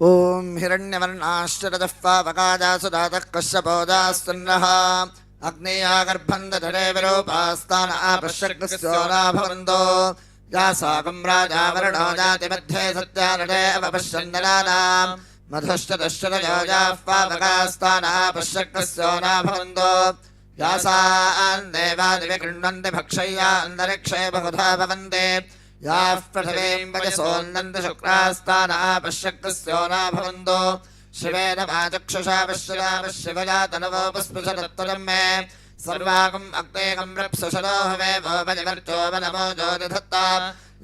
ॐ हिरण्यवर्णाश्चरदः पावकादासु दातः कश्यपोदास्तन्नः अग्नेयागर्भं दधरे विरूपास्तान आपश्यग्स्योना भवन्तो यासाकं राजा वरुणो जातिमध्ये सत्यानटे अपश्यन्दनानाम् मधुश्च दश्चरयोजाः पावकास्तान आपश्यग्स्योना भवन्तो यासान् देवादिविगृह्णन्ति भक्षय्या अन्तरिक्षे बहुधा भवन्ति याः पृथिवीं वजसोन्नन्ति शुक्रास्तान आपश्यक्तस्योना भवन्तो शिवेन वाचक्षुषा पश्यया तनवो पुष्पशतत्वरं मे सर्वागम् अग्नेकं रप्सुषलो हवे वो वजवर्चो वनमो ज्योतिधत्ता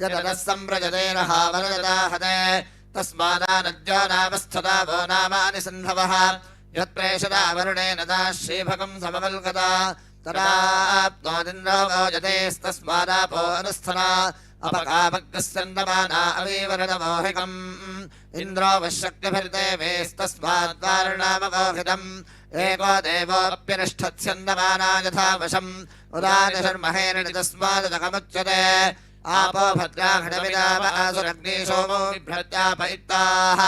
यतनः सम्प्रजते रहावनयता हते तस्मादानद्यो नावस्थता वो नामानि सन्धवः यत्प्रेषदा वरुणेन दाश्रीभगं समवल्कता तदाप्नोदिन्द्रो गोजतेस्तस्मादापो अनुस्थना अपकामग्रस्यन्दमाना अवीवरणमोहिकम् इन्द्रो वशक्तिभिर्देवेस्तस्माद्वारुणामगोहितम् एको देवोऽप्यनिष्ठत्स्यन्दमाना यथा वशम् उदानशर्महेन तस्मादकमुच्यते आपो भद्राघटविदाप आसुरग्निशोमो बिभ्रत्यापयित्ताः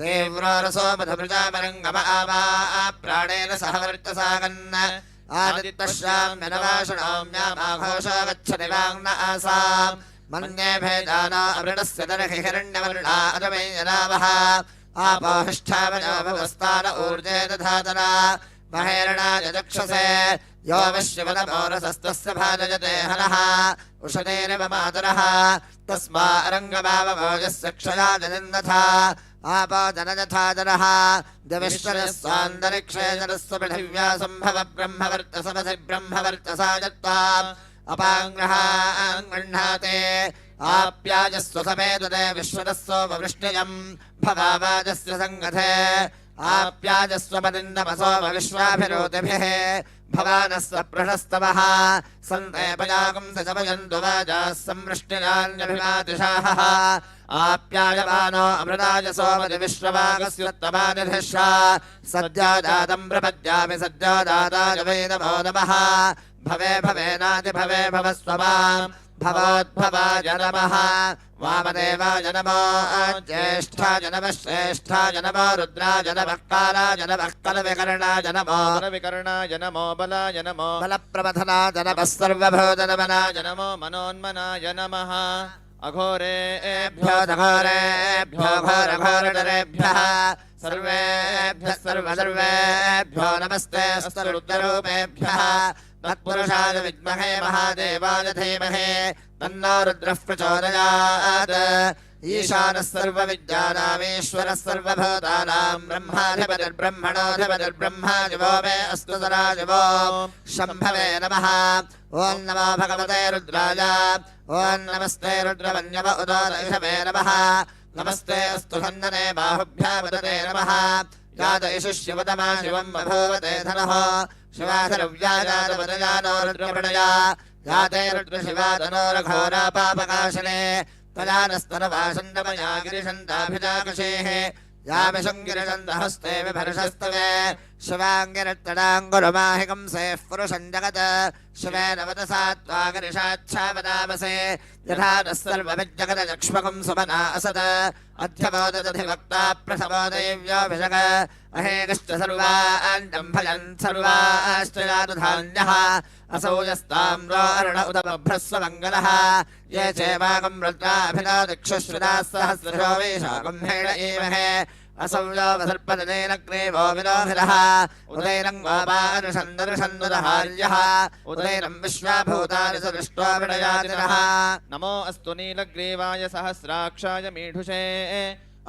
तीव्रोरसो मधुभृजामरङ्गम आवा प्राणेन सह वर्चसागन् आदित्यश्राम्यनवाषणाम्यामाघोषो गच्छति वाङ्न आसाम् मन्ये भेदाना अवृणस्य दर्हि हिरण्यवर्णा अदमेयनावः आपोहिष्ठावनोभवस्तान ऊर्जे दधातना महेरणा यजक्षसे यो विश्ववनमोरसस्तस्य भाजयते हनः उषतेरिव मातरः तस्मा अरङ्गमावभोजस्य क्षया जनिन्दथा आपो जनयथाजनः दिविश्वरः स्वान्तरिक्षे जलस्य पृथिव्या सम्भव ब्रह्मवर्चसमसि ब्रह्मवर्चसा यत्त्वा अपाङ्ग्रहान् गृह्णाते आप्याजस्व समेतते विश्वरस्सोपवृष्टियम् भवावाजस्य सङ्गथे आप्याजस्वपदिन्दमसोम विश्वाभिरोतिभिः भवानस्व प्रशस्तवः सन्देपयागं सजपयन्तु वाजाः संवृष्टिरान्यभिमातिशाः आप्यायमानो अमृताजसोमति विश्ववागस्योत्तमानिधिष्ठा सद्यो जातं प्रपद्यामि सद्यो दाताय वै नमो नमः भवे भवेनाति भवे भवस्वमाम् भवोद्भवाय नमः वामदेवाय नमो ज्येष्ठाय नमः श्रेष्ठाय नमो रुद्राय नमः कालाय नमः कलविकर्णाय नमो विकर्णाय नमो बलाय नमो बलप्रबधनाय नमः सर्वभूतनमनाय नमो मनोन्मनाय नमः अघोरेभ्यो घोरेभ्यो घोरघोरनरेभ्यः सर्वेभ्यः सर्वेभ्यो नमस्ते अस्तरुद्ररूपेभ्यः तत्पुरुषाय विद्महे महादेवाय धीमहि तन्नो रुद्रः प्रचोदयात् ईशानः सर्वविद्यानामीश्वरः सर्वभूतानां ब्रह्माधिपतिर्ब्रह्मणोऽधिपतिर्ब्रह्मा दिवो मे अस्तु सदाशिवो शम्भवे नमः ॐ नमो भगवते रुद्राय ॐ नमस्ते रुद्रवन्यव उदोदयिषवे नमः नमस्ते अस्तु हन्दने बाहुभ्यामुदते नमः यात इषुष्यवतमा शिवम् बभूवते धनः शिवाधरव्याजातपदयानो रुद्रपणया याते रुद्रशिवातनोरघोरापापकाशने तयानस्तनवासन्दमया गिरिशन्ताभिजाकुशेः यामिशङ्गिरिशन्दहस्ते विभर्षस्तवे शिवाङ्गिरत्तडाङ्गुरुमाहिकं सेः पुरुषं जगत् शिवेन वदसा त्वा गिरिशाच्छावदामसे यथा नः सर्वविज्जगदक्ष्मकं सुमना असत् अध्यबोधदधिवक्ता प्रथमो दैव्योऽभिषग अहेकश्च सर्वाण्यं भजन् सर्वाश्च यातुधान्यः असौ यस्ताम्रो अरुण उत बभ्रस्वमङ्गलः ये चेवाकं रुद्राभिनो दिक्षुश्रुताः सहस्रशो वैशाकं हेण ईमहे असौ यो वसर्पदनेन ग्रीवो विलोभिरः उदैनं गोपानुषन्दनुषन्दुदहार्यः उदैनं विश्वाभूतानि सदृष्ट्वा विडयातिरः नमो अस्तु नीलग्रीवाय सहस्राक्षाय मीढुषे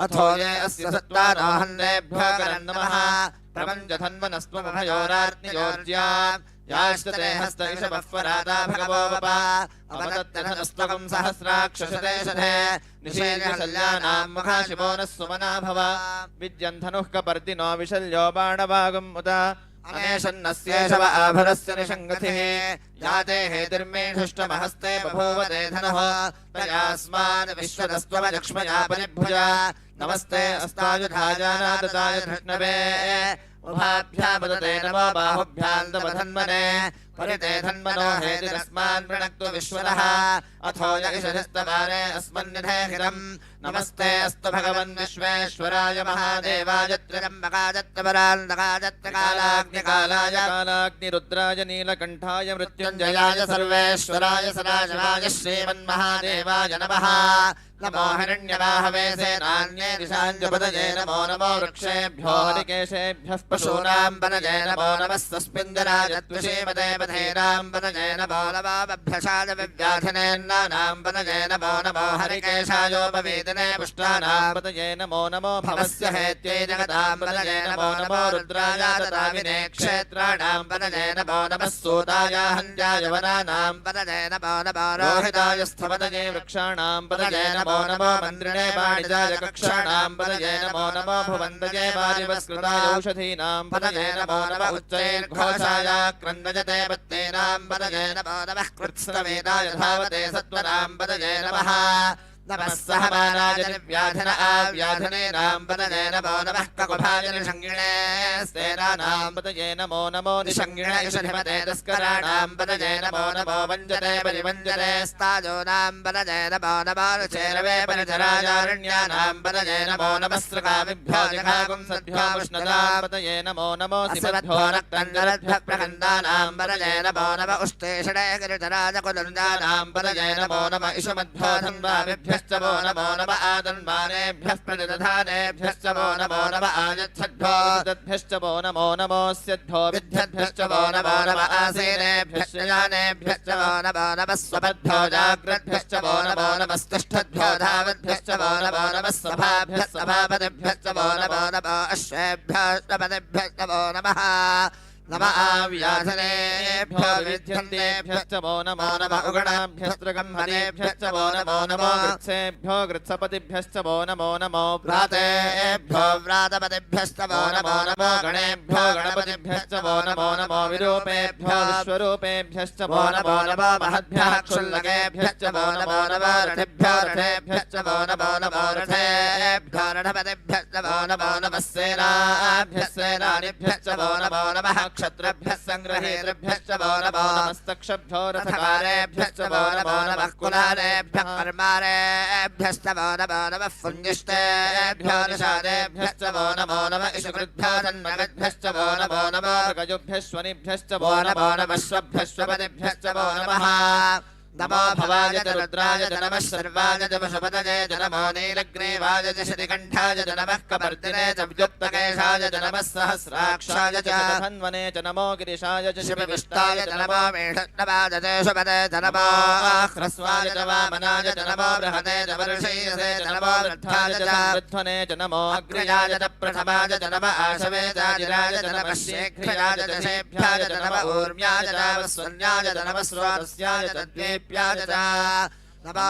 अथो ये अस्य सत्त्वानोहन्नेभ्यो करन्नमः प्रपञ्चधन्वनस्त्वमभयोराज्ञयोर्ज्या याश्चते हस्तैषवःपरादा भगवो वपा अवदत्यधनस्त्वकं सहस्राक्षशते निषेधशल्यानां मुखाशिवो नः सुमना भव विद्यन्धनुः कपर्दिनो विशल्यो बाणवागम् उत अनेशन्नस्येषव आभरस्य निषङ्गतिः याते हेतिर्मेषुष्टमहस्ते बभूवते धनः तयास्मान् विश्वतस्त्वमलक्ष्मया परिभुजा नमस्ते अस्तायुधायानादताय धृष्णवे उभाभ्यामुदते नमो बाहुभ्यां तव धन्वने परितेधन्मनो हेतिरस्मान् वृणक्तु विश्वतः अथो य इषस्तवारे अस्मन्निधेहिरम् नमस्ते अस्तु भगवन् विश्वेश्वराय महादेवाय त्र्यम्बकाजत्रपरान्दकाजत्रकालाग्निकालाय कालाग्निरुद्राय नीलकण्ठाय मृत्युञ्जयाय सर्वेश्वराय सदाशिवाय श्रीमन्महादेवाय नमः नमो हिरण्यवाहवे सेनान्ये दिशाञ्जपदये नमो नमो वृक्षेभ्यो हरिकेशेभ्यः पशूनां पदये नमो नमस्तस्मिन्दराय त्वशीमते पथेनां पदये नमो नमोऽभ्यसाय विव्याधिनेन्नानां पदये नमो नमो हरिकेशायोपवेदने पुष्टानां पतये नमो नमो भवस्य हेत्यै जगतां पदये नमो नमो रुद्राय तदाविने क्षेत्राणां पदये नमो नमः सूताय हन्याय वनानां पदये नमो नमो रोहिताय स्थपदये वृक्षाणां पदये नमो नमो मन्त्रिणे वाणिजाय कक्षाणां पदये नमो नमो भुवन्दये वारिवस्कृताय औषधीनां पदये नमो नमः उच्चैर्घोषाय क्रन्दयते पत्नीनां पदये नमो नमः कृत्स्तवेदाय धावते सत्त्वनां पदये नमः नमः सहमानाय निर्व्याधिन आव्याधिनीनां पदये नमो नमः ककुभाय निषङ्गिणे स्तेनानां पतये नमो नमो निषङ्गिणे इषधिमते तस्कराणां पदये नमो नमो वञ्जते परिवञ्जते स्ताजोनां पदये नमो नमो रुचेरवे परिचराजारण्यानां पदये नमो नमः सृगामिभ्यो जिघागुं सद्भ्यो पुष्णतां पतये नमो नमो शिवद्भ्यो रक्तञ्जलद्भ्यः प्रकन्दानां पदये नमो नम उष्टेषणे गिरिधराजकुलुञ्जानां पदये नमो नम इषमद्भ्यो धन्वामिभ्यश्च वो नमो नम आदन्वानेभ्यः प्रतिदधानेभ्यश्च वो नमो नम आयच्छद्भ्यो तद्भ्यश्च वो नमो नमोऽस्यद्भ्यो विद्यद्भ्यश्च वो नमो नम आसीनेभ्यश्च यानेभ्यश्च वो नमो नमः स्वपद्भ्यो जाग्रद्भ्यश्च वो नमो नमस्तिष्ठद्भ्यो धावद्भ्यश्च वो नमो नमः सभाभ्यः सभापतिभ्यश्च वो नमो नमो अश्वेभ्यश्च वो नमः नम आव्याधनेभ्यो विद्यन्तेभ्यश्च वो नमो नम उगणाभ्यस्त्रगम्हनेभ्यश्च वो नमो नमो वृत्सेभ्यो वृत्सपतिभ्यश्च वो नमो नमो व्रातेभ्यो व्रातपतिभ्यश्च वो नमो नमो गणेभ्यो गणपतिभ्यश्च वो नमो नमो विरूपेभ्यो विश्वरूपेभ्यश्च वो नमो नमो महद्भ्यः क्षुल्लकेभ्यश्च वो नमो नमो रथेभ्यो रथेभ्यश्च वो नमो नमो रथेभ्यो रथपतिभ्यश्च वो नमो नमः सेनाभ्यः सेनानिभ्यश्च वो नमो नमः क्षत्रभ्यः सङ्ग्रहेभ्यश्च वो नमो नमस्तक्षभ्यो रथकारेभ्यश्च वो नमो नमः कुलालेभ्यः कर्मारेभ्यश्च वो नमो नमः पुण्यष्टेभ्यो निषादेभ्यश्च वो नमो नमः इषुकृद्भ्यो जन्मगद्भ्यश्च वो नमो नमः गजुभ्यश्वनिभ्यश्च वो नमो नमः स्वभ्यश्वपतिभ्यश्च वो नमः नमो भवाय च रुद्राय च नमः सर्वाय च पशुपतये च नमो नीलग्रीवाय च श्रीकण्ठाय च नमः कपर्दिने च व्युत्तकेशाय च नमः सहस्राक्षाय च धन्वने च नमो गिरिशाय च शिवविष्टाय च नमो मेढट्टवाय च शुभते च नमो ह्रस्वाय च वामनाय च नमो बृहते च वर्षीयसे च नमो वृद्धाय च वृद्धने च नमो अग्रयाय च प्रथमाय च नमः आशवे चाजिराय च नमः शीघ्रयाय च शेभ्याय च नमः ऊर्म्याय च वस्वन्याय च नमः स्रोतस्याय च द्वेप्याय च नमो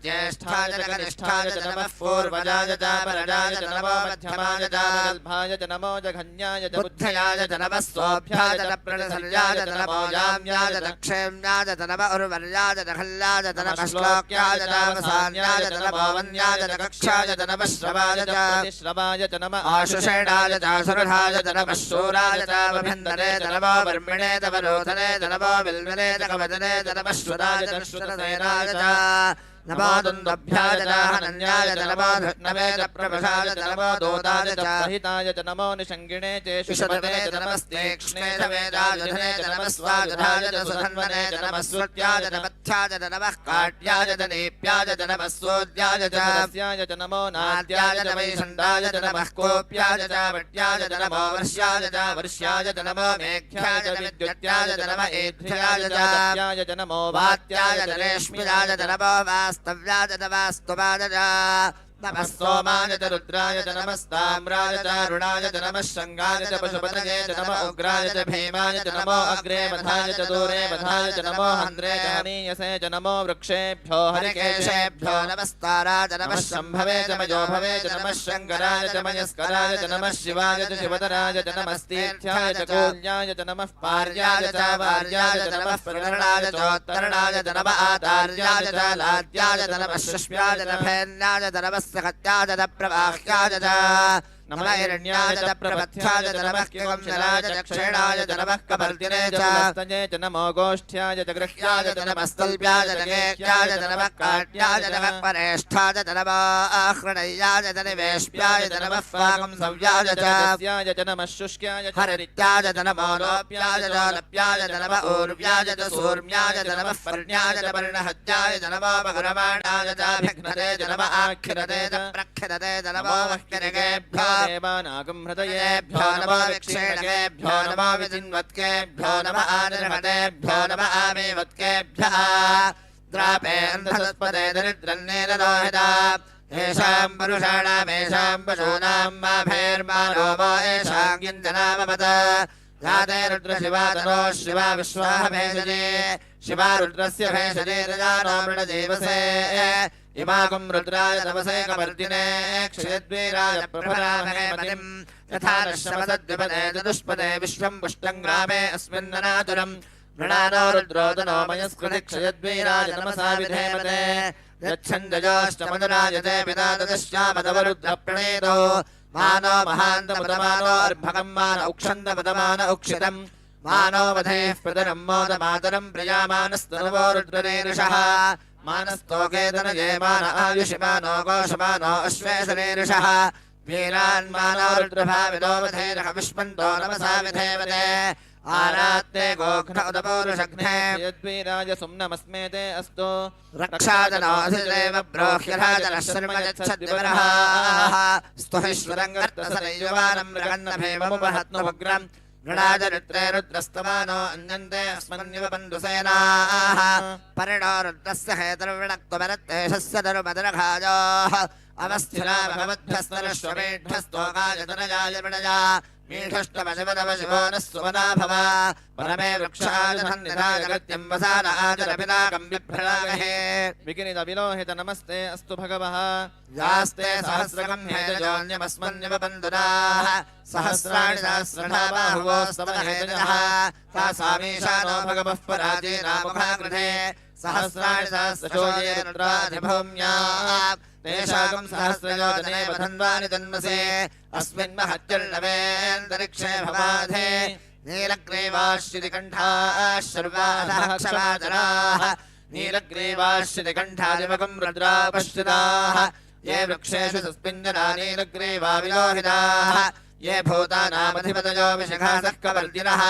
ज्येष्ठाय च कनिष्ठाय च नमः पूर्वजाय च परजाय च नमो मध्यमाय च अल्भाय च नमो जघन्याय च बुद्धयाय च नमः सोऽभ्याय च प्रणसर्याय च नमो याम्याय च क्षेम्याय च नमः उर्वर्याय च खल्लाय च नमः श्लोक्याय च वसान्याय च नमो वन्याय च कक्षाय च नमः श्रवाय च श्रवाय च नमः आशुषेणाय च सुरधाय च नमः शूराय च वभिन्दने च नमो वर्मिणे च वरोधने च नमो विल्मने च कवदने च नमः श्वराय च श्रुतसेनाय च नमो दुन्दभ्याय च हनन्याय च नमो धृष्णवे च प्रभषाय च नमो दोदाय च हिताय च नमो निषङ्गिणे च विशदवे च नमस्तेक्ष्णे च वेदायुधने च नमः स्वायुधाय च सुधन्वने च नमः श्रुत्याय च पथ्याय च नमः काट्याय च नीप्याय च नमः सोद्याय च रस्याय च नमो नाद्याय च वैषण्डाय च नमः कोप्याय च वट्याय च नमो वर्ष्याय च नमो मेघ्याय च विद्युत्याय च नमः एध्याय च नमो वात्याय च रेश्मियाय च नमो वास्तव्याय च वास्तुवाय च नमः सोमाय च रुद्राय च नमस्ताम्राय च अरुणाय च नमः शङ्गाय च पशुपतये च नमः उग्राय च भीमाय च नमो अग्रे वधाय च दूरे वधाय च नमो हन्द्रे च हनीयसे च नमो वृक्षेभ्यो हरिकेशेभ्यो नमस्ताराय च नमः शम्भवे च मयोभवे च नमः शङ्कराय च मयस्कराय च नमः शिवाय च शिवतराय च नमस्तीर्थ्याय च कौल्याय च नमः पार्याय च वार्याय च नमः प्रकरणाय चोत्तरणाय च नमः आतार्याय च लाद्याय च नमः शुष्म्याय च नभेन्याय च नमः सकत्याय च प्रवाह्याय च नमः हिरण्याय च प्रपथ्याय च नमः किंशराय च क्षीणाय च नमः कपर्दिने च पुलस्तये च नमो गोष्ठ्याय च गृह्याय च नमः स्तल्प्याय च गेह्याय च नमः काट्याय च नमः परेष्ठाय च नमः आह्रणय्याय च निवेश्याय च नमः फागं सव्याय च रस्याय च नमः शुष्क्याय च हरित्याय च नमो लोप्याय च लप्याय च नमः ऊर्व्याय च सूर्म्याय च नमः पर्ण्याय च पर्णहत्याय च नमो बगुरमाणाय च भिघ्नते च नमः आख्यरते च प्रख्यरते च नमो वह्यनिकेभ्यो देवानागं हृदयेभ्यो नमो विक्षेणकेभ्यो नमो विजिन्वत्केभ्यो नमः आनिर्हतेभ्यो नमः आमेवत्केभ्यः द्रापे अन्धसत्पदे दरिद्रन्नेरदोहिता येषां पुरुषाणामेषां पशूनां माभेर्मानो वो येषां किञ्चनामपद याते रुद्रशिवा तनो शिवा विश्वाह भेषजे शिवा रुद्रस्य भेषजे रजानो मृडजीवसे इमाकुं रुद्राय तपसे कपर्दिने क्षयद्वीराय प्रभरामहे पतिं यथा नश्यमसद्विपदे चतुष्पदे विश्वं पुष्टं ग्रामे अस्मिन्ननातुरम् मृणानो रुद्रोदनो मयस्कृति क्षयद्वीराय नमसा विधेमते यच्छन्दयोष्टमदराजते पिता तदश्यामदवरुद्रप्रणेतो मानो महान्तपदमानो अर्भकं मान उक्षन्दपदमान उक्षितम् मानो वधेः प्रतरं मोदमातरं प्रियामानस्तनवो रुद्रनेरुषः मानस्तोकेतनये मान आयुषिमानो गोषमानो अश्वेशनेरुषः वीरान्मानो रुद्रभाविदो वधेरः विष्मन्तो नमसा विधेमते आरात्ते गोघ्न उदपौरुषघ्ने यद्वीराय सुम्नमस्मेते अस्तु रक्षादनोऽधिदेव ब्रोह्यराजनः शर्म यच्छद्विवरः स्तुहिश्वरङ्गर्तसनैवानं मृगन्नभेममुपहत्नुभग्रम् नृणाजरित्रे रुद्रस्तमानो अन्यन्ते अस्मन्निव बन्धुसेनाः परिणो रुद्रस्य हेतुर्विणक्तुमरत्तेषस्य धर्मदरघायोः अवस्थिरा भगवद्भ्यस्तरश्वमेढ्यस्तोकाय तनयाय मृणया मीढष्टमशिवनव शिवो नः सुमना भव परमे वृक्षाजन्निधाय गत्यं वसान आचरपिनाकं बिभ्रणागहे विकिनितविलोहित नमस्ते अस्तु भगवः यास्ते सहस्रकं हेतजोऽन्यमस्मन्निव बन्धुनाः सहस्राणि सहस्रणा बाहुवो स्तवहेतजः तासामीशानो भगवः पराजीनामुखाकृते सहस्राणि सहस्रशो ये रुद्राधिभूम्या तेषाकं सहस्रयोजने वधन्वानि तन्मसे अस्मिन् महत्यर्णवेऽन्तरिक्षे भवाधे नीलग्रीवाश्रितिकण्ठाः शर्वाधः क्षमाचराः नीलग्रीवाश्रितिकण्ठादिमकं रुद्रापश्रिताः ये वृक्षेषु सुस्पिञ्जना नीलग्रीवा विलोहिताः ये भूतानामधिपतयो विशिखासः कवर्दिनः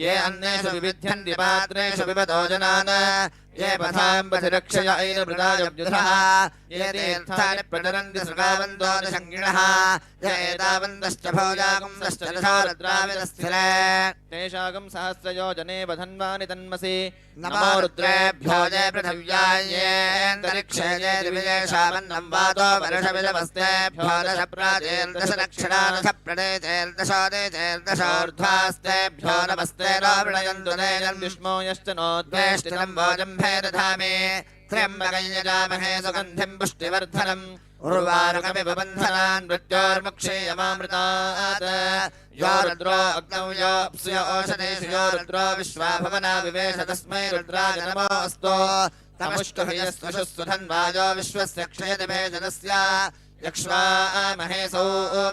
ये अन्येषु विविध्यन्ति पात्रेषु पिबतो जनान् ये पथाम्बधिरक्षय ऐरमृदायव्युधः ये तीर्थानि प्रचरन्ति सृगावन्तो निषङ्गिणः य एतावन्तश्च भोजागुंसश्च रथारुद्राविदस्थिरे तेषाकं सहस्रयोजने वधन्वानि तन्मसि नमो रुद्रेभ्यो ये पृथिव्याय येऽन्तरिक्षे ये दिव्येषामन्नं वातो वर्षविदमस्तेभ्यो दश प्राचेर्दश दक्षिणादश प्रणेतेर्दशोदेतेर्दशोर्ध्वास्तेभ्यो नमस्ते रावणयन्तु नेयं विष्णो यश्च नोद्वेष्टिनं भोजं भेदधामे त्र्यम्बकं यजामहे सुगन्धिं पुष्टिवर्धनम् उर्वारुकमिव बन्धनान् मृत्योर्मुक्षीयमामृतात् यो रुद्रो अग्नौ यो अप्सु यो ओषधेषु यो रुद्रो विश्वा भवना विवेश तस्मै रुद्राय नमोऽस्तु तमुष्टुभयस्वशुस्वधन्वायो विश्वस्य क्षयति भेदनस्य यक्ष्वामहे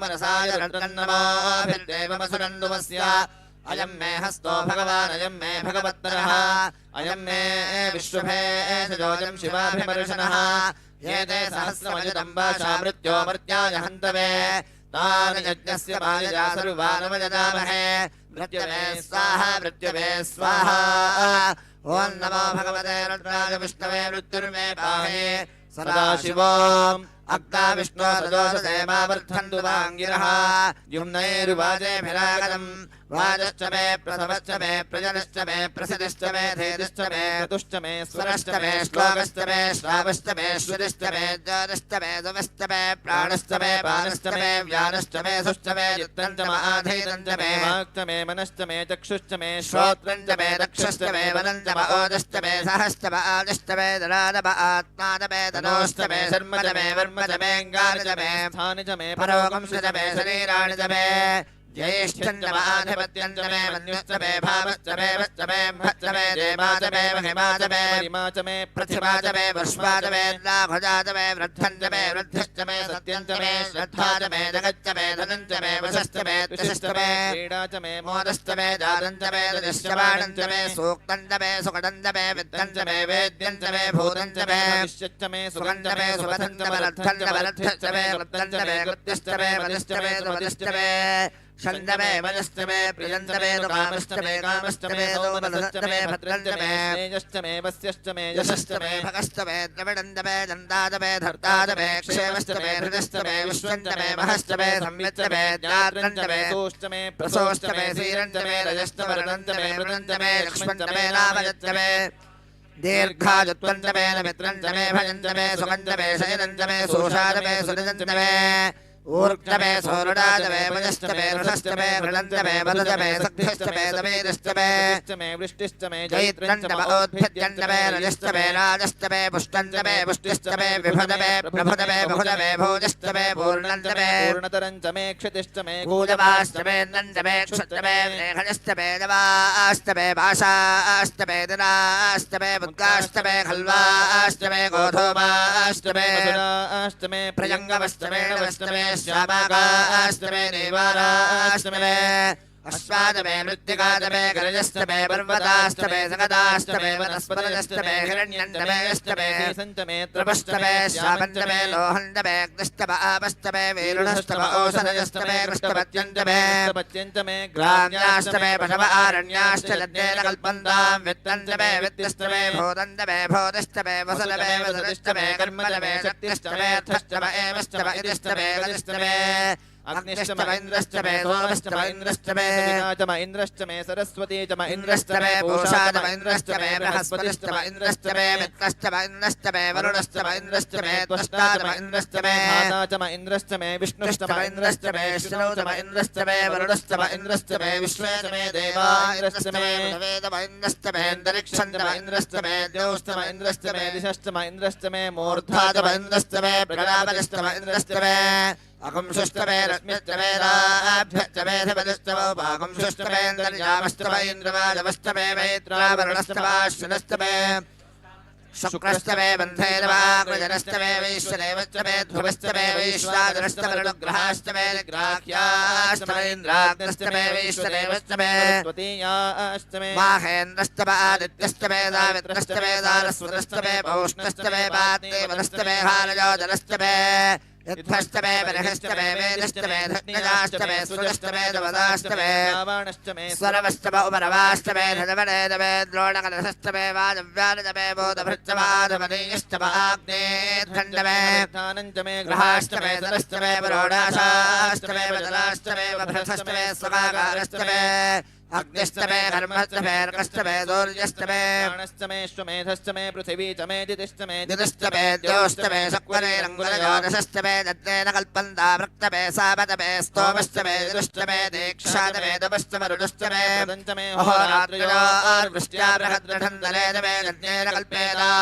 मनसाय रुद्रन्नमाभिर्देवमसुरन्दुमस्य अयं मे हस्तो भगवान् अयं मे भगवत्तरः अयं मे विश्वभेषजोजं शिवाभिमर्शनः ये ते सहस्रमयुतं वाचा मृत्यो मर्त्याय हन्तवे तानि यज्ञस्य मायया सर्वानवयजामहे मृत्यवे स्वाहा मृत्यवे स्वाहा ॐ नमो भगवते रुद्राय विष्णवे मृत्युर्मे पाहे सदाशिवो अग्ना विष्णो रजोषसेमावर्धन्तु वाङ्गिरः युम्नैर्वाजेभिरागतम् वाजश्च मे प्रथमश्च मे प्रजनश्च मे प्रसिद्धिश्च मे धेदिश्च मे चतुश्च मे स्वरश्च मे श्लोकश्च मे श्रावश्च मे श्रुतिश्च मे ज्योतिश्च मे दुवश्च मे प्राणश्च मे पानश्च मे व्यानश्च मे सुश्च मे युक्तं च महाधीतं च मे वाक्च मे मनश्च मे चक्षुश्च मे श्रोत्रं च मे रक्षश्च मे वनं च म ओजश्च मे सहश्च म आदिश्च मे दरानम आत्मा च मे तनोश्च मे शर्म च मे वर्म च मे अङ्गानि च मे स्थानि च मे परोगंश च मे शरीराणि च मे ज्येष्ठञ्जमाधिपत्यञ्च मे मन्युश्च मे भावश्च मे वश्च मे भश्च मे देवाच मे महिमाच मे परिमाच मे पृथिवाच मे पुष्पाच मे लाघुजाच मे वृद्धञ्च मे वृद्धिश्च मे सत्यञ्च मे श्रद्धाच मे जगच्च मे धनञ्च मे वशश्च मे त्रिशिश्च मे क्रीडा च मे मोदश्च मे जातञ्च मे रजश्चबाणञ्च मे सूक्तञ्च मे सुकटञ्च मे वित्तञ्च मे वेद्यञ्च मे भूतञ्च मे भविष्यच्च मे सुगन्ध मे सुपथञ्च मरद्धञ्च मरद्धश्च मे कृप्तञ्च मे कृत्यश्च मे मदिश्च मे सुमदिश्च मे छन्द मे मजश्च मे प्रियञ्च मे कामश्च मे कामश्च मे सौमनसश्च मे भद्रञ्च मे तेजश्च मे वस्यश्च मे यशश्च मे भगश्च मे द्रविडञ्च मे दन्ताच मे धर्ताच मे क्षेमश्च मे हृदश्च मे विश्वञ्च मे महश्च मे संविच्च मे ज्ञात्रञ्च मे सोश्च मे प्रसोश्च मे सीरञ्च मे रजश्च वर्णञ्च मे मृदञ्च मे लक्ष्मञ्च मे नामयश्च मे दीर्घायुत्वञ्च मे मित्रञ्च मे भजञ्च मे सुगञ्च मे शयनञ्च मे सोषाच मे सुरजञ्च मे ऊर्ज मे सौरुडाच मे मजश्च मे रथश्च मे घृणञ्च मे वदज मे सख्यश्च मे दमेदश्च मे मे वृष्टिश्च मे जैत्रञ्च मे औद्भिद्यञ्च मे रजश्च मे राजश्च मे पुष्टञ्च मे पुष्टिश्च मे विभद मे प्रभुद मे बहुज मे भोजश्च मे पूर्णञ्च मे पूर्णतरञ्च मे क्षितिश्च मे कूजवाश्च मे नञ्च मे क्षुश्च मे मेघजश्च मे जवाश्च मे भाषाश्च मे दिनाश्च मे मुद्गाश्च मे खल्वाश्च मे गोधूमाश्च मे मधुराश्च मे प्रयङ्गवश्च मे नवश्च मे श्यामाकाश्च मे देवाराश्च मे अश्वाच मे मृत्तिकाच मे गरजश्च मे पर्वताश्च मे सकदाश्च मे वनस्पतयश्च मे हिरण्यञ्च मे यश्च मे सञ्च मे त्रपश्च मे श्यामञ्च मे लोहञ्च मे अग्निश्च मे आपश्च मे वेरुणश्च मे औषधयश्च मे कृष्णपत्यञ्च मे पत्यञ्च मे ग्राम्याश्च मे पशव आरण्याश्च यज्ञेन कल्पन्तां वित्तञ्च मे वित्तिश्च मे भूतञ्च मे भूतिश्च मे वसुल मे वसुलिश्च मे कर्मच मे शक्तिश्च मे अर्थश्च मे एवश्च मे इदिश्च मे गतिश्च मे अग्निश्च मे इन्द्रश्च मे सोमश्च मे इन्द्रश्च मे च म इन्द्रश्च मे सरस्वती च म इन्द्रश्च मे पूषा च मे इन्द्रश्च मे बृहस्पतिश्च मे इन्द्रश्च मे मित्रश्च मे इन्द्रश्च मे वरुणश्च मे इन्द्रश्च मे त्वष्टा च मे इन्द्रश्च मे धाता च म इन्द्रश्च मे विष्णुश्च विष्णुश्च मे इन्द्रश्च मे विष्णु च मे इन्द्रश्च मे वरुणश्च मे इन्द्रश्च मे विश्वे च मे देवा इन्द्रश्च मे वेद मे इन्द्रश्च मे अन्तरिक्षं च मे इन्द्रश्च मे द्यौश्च मे इन्द्रश्च मे दिशश्च म इन्द्रश्च मे मूर्धा च मे इन्द्रश्च मे प्रजापतिश्च मे इन्द्रश्च मे अकुंशुश्च मे रश्मिश्च मे राभ्यश्च मे धिपतिश्च मे उपाकुंशुश्च मे अन्तर्यामश्च मे इन्द्रवाजवश्च मे मैत्रावरुणश्च मे अश्विनश्च मे शुक्रश्च मे बन्धैर्वाकृजनश्च मे वैश्वदेवश्च मे ध्रुवश्च मे वैश्वानरश्च मे ऋणुग्रहाश्च मे ग्राह्याश्च मे इन्द्राग्निश्च मे वैश्वदेवश्च मे सरस्वतीयाश्च मे माहेन्द्रश्च मे आदित्यश्च मे दामित्रश्च मे दारस्वतश्च मे पौष्णश्च मे पादेवनश्च मे हारयोजनश्च मे यद्भश्च मे बर्हिश्च मे वेदश्च मे धन्यजाश्च मे सुजश्च मे दवदाश्च मे रावणश्च मे स्वरवश्च मे उपरवाश्च मे धनवनेद मे द्रोणकलशश्च मे वाजव्यानज मे बोधभृच्च माधवनीयश्च मे आग्नेयखण्ड मे धानञ्च मे गृहाश्च मे धनश्च मे पुरोडाशाश्च मे वदलाश्च मे वभ्रथश्च मे स्वगाकारश्च मे अग्निश्च मे कर्मश्च मे अर्कश्च मे दूर्यश्च मे प्राणश्च मे श्वमेधश्च मे पृथिवी च मे दितिश्च मे दिदश्च मे द्योश्च मे शक्वरेरङ्गुलयोदशश्च मे दत्तेन कल्पन्ता वृक्त मे सापत मे स्तोमश्च मे दिदुश्च मे दीक्षाद मे दपश्च मरुडश्च मे पदञ्च मे अहोरात्रयो आर्वृष्ट्या बृहद्रठन्दलेन मे यज्ञेन कल्पेता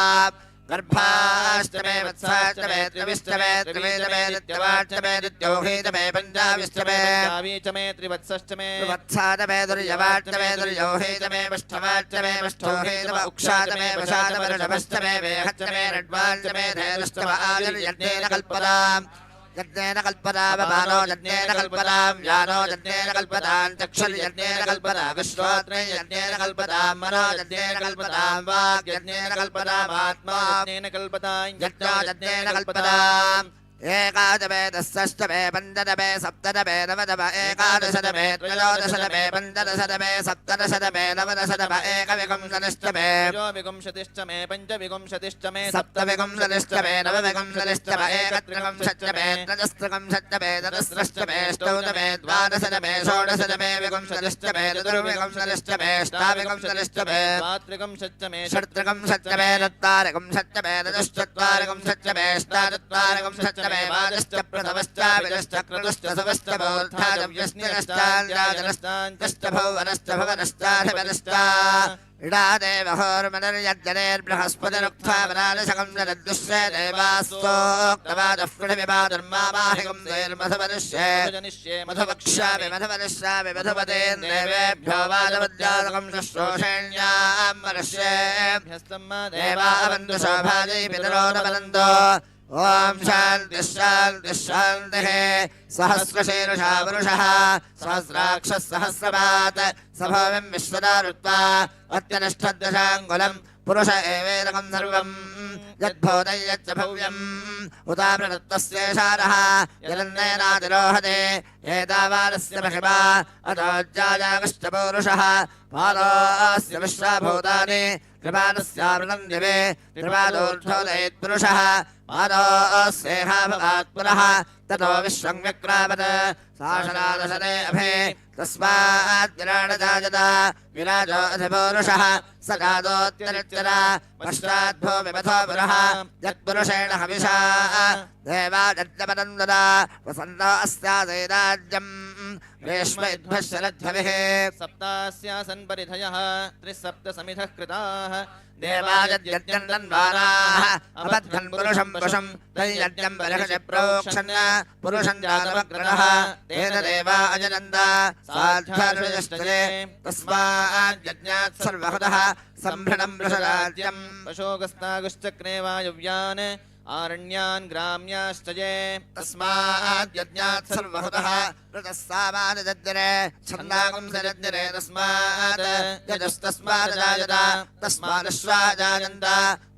गर्भाश्च मे वत्साश्च मे त्रिविश्च मे त्रिवेद मे दित्यवाच्च मे दित्योहीत मे पञ्चाविश्च मे चावी च मे त्रिवत्सश्च मे वत्साद मे दुर्यवाच्च मे दुर्योहीत मे वष्ठवाच्च मे वष्ठोहीत मे उक्षाद मे वशाद मे ऋषभश्च मे वेहच्च मे रड्वाञ्च मे धैर्यश्च मे आयुर्यज्ञेन कल्पताम् यज्ञेन कल्पतावपानो यज्ञेन कल्पतां व्यानो यज्ञेन कल्पतां चक्षुर्यज्ञेन कल्पता विश्रोत्रे यज्ञेन कल्पतां मनो यज्ञेन कल्पतां वाक् यज्ञेन कल्पतामात्मा यज्ञेन कल्पतां यज्ञो यज्ञेन कल्पताम् एकादशमे पञ्चदशमे सप्तदशमे नवदशमे एकादशदशमे त्रयोदशदशमे पञ्चदशदशमे सप्तदशदशमे नवदशदशमे एकविंशतिश्चमे विंशतिश्च मे पञ्चविंशतिश्च मे सप्तविंशतिश्च मे नवविंशतिश्च मे एकत्रिंशच्च मे त्रयस्त्रिंशच्च मे चतुस्रश्च मे अष्टौदशमे द्वादशदशमे षोडशदशमे विंशतिश्च मे चतुर्विंशतिश्च मे अष्टाविंशतिश्च मे द्वात्रिंशच्च मे षट्त्रिंशच्च मे चत्वारिंशच्च मे चतुश्चत्वारिंशच्च मे अष्टाचत्वारिंशच्च वाजश्च प्रथमश्च विदश्च क्रतुश्च सुवश्च बौद्धाजव्यस्निनश्चाञ्जाजनश्चाञ्चश्च भौवनश्च भवनश्चाधिपतिश्च इडादेवहोर्मनिर्यज्जनेर्बृहस्पतिरुक्त्वा वरालशकं जलद्दुष्ये देवास्तोक्तवादः पृथिविपादर्मावाहिकं देर्मधुवनिष्ये मधुवक्ष्यामि मधुवनिष्यामि मधुपतेन देवेभ्यो वादवद्यादकं शुश्रूषेण्यां मनुष्येभ्यस्तं देवावन्दुशोभाजै पितरो न वदन्तो ॐ शान्तिः शान्तिः शान्तिः सहस्रशीर्षा पुरुषः सहस्राक्षः सहस्रपात् सभवं विश्वदारुत्वा अत्यनिष्ठद्दशाङ्गुलम् पुरुष एवेदकं सर्वम् यद्भूतं यच्च भव्यम् उदामृतत्वस्येषारः यदन्नेनातिरोहते एतावानस्य महिमा अतोज्जायागश्च पौरुषः पादोऽस्य विश्वभूतानि कृपानस्यावृतं दिवे कृपादोर्ध्वोदयेत्पुरुषः पादोऽस्येहा भवात् पुनः ततो विश्वं व्यक्रामत् साशनादशने अभे तस्मात् विराडजायत विराजो अधिपौरुषः स जातोऽत्यनित्यरा पश्चाद्भो विमथो पुरः यत्पुरुषेण हविषा देवाजज्ञपदन्ददा प्रसन्नो अस्यादैराज्यम् रेष्मैद्भः शरद्भविः सप्तास्यासन् परिधयः त्रिसप्त समिधः कृताः देवायज्ञन्वाराः अबद्धन् पुरुषं पुरुषं तैयज्ञं बलिषि प्रोक्षन् पुरुषं जातमग्रणः तेन देवा अजनन्द साध्यार्षयश्चये तस्माज्ञात् सर्वहुतः सम्भृणं वृषराज्यम् पशोगस्तागश्चक्रे वायव्यान् आरण्यान् ग्राम्याश्च ये तस्माद्यज्ञात् सर्वहुतः ऋतः सामानजज्ञरे छन्दागुंसजज्ञरे तस्मात् यजस्तस्मादजायत तस्मादश्वाजायन्त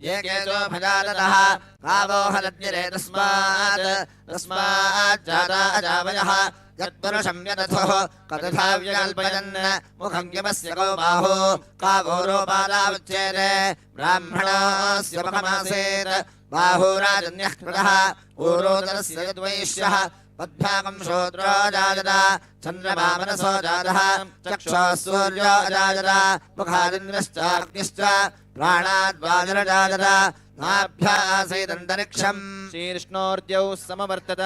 ये केचो भजाततः गावोहलज्ञरे तस्माज्जाता अजावयः यत्पुरुषं यदथुः कतथा व्यकल्पयन् मुखं यमस्य को बाहो कावोरोपादावुच्येते ब्राह्मणस्य मुखमासीत् बाहुराजन्यः कृतः ऊरोदरस्य यद्वैश्यः पद्भागं श्रोत्रो जायत चन्द्रमामनसो जातः चक्षुः सूर्यो अजायत मुखादिन्द्रश्चाग्निश्च प्राणाद्वायुरजायत नाभ्यासीदन्तरिक्षम् शीर्ष्णोर्द्यौ समवर्तत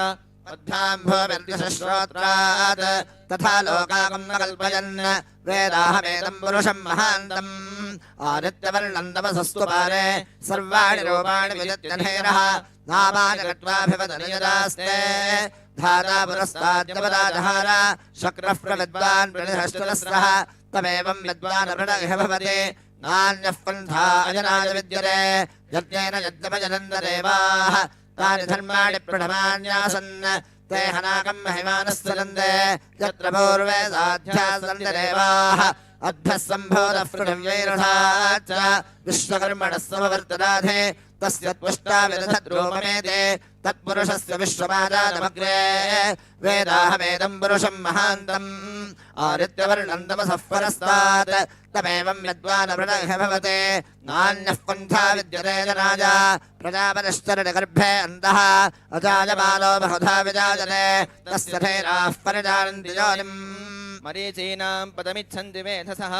श्रोत्रात् तथा लोकाकं न कल्पयन् वेदाहमेदं पुरुषं महान्तम् आदित्यवर्णं तमसस्तु पारे सर्वाणि रूपाणि विजत्यनेरः नामानि गत्वाभिवदनियदास्ते धाता पुरस्ताद्यपदाजहार शक्रः प्रविद्वान् प्रणिहष्टुलस्रः तमेवं विद्वान् प्रणयः भवति नान्यः पन्था अजनाय विद्यते यज्ञेन यज्ञपजनन्द देवाः तानि धर्माणि प्रणमान्यासन् ते हनाकं महिमानस्सरन्ते यत्र पूर्वे साध्यासन्ति देवाः अभ्यः सम्भूतः पृथिव्यैरथाच्च विश्वकर्मणः समवर्तदाधे तस्य त्वष्टा विदधद्रूपमेते तत्पुरुषस्य विश्वमाजातमग्रे वेदाहमेदं पुरुषं महान्तम् आदित्यवर्णं तमसः परस्तात् तमेवं विद्वान् प्रणयः भवते नान्यः पन्था विद्यते जनाय प्रजापतिश्चरणगर्भे अन्तः अजायमानो बहुधा विजायते तस्य धैर्याः परिजानन्ति योनिम् मरीचीनां पदमिच्छन्ति मेधसः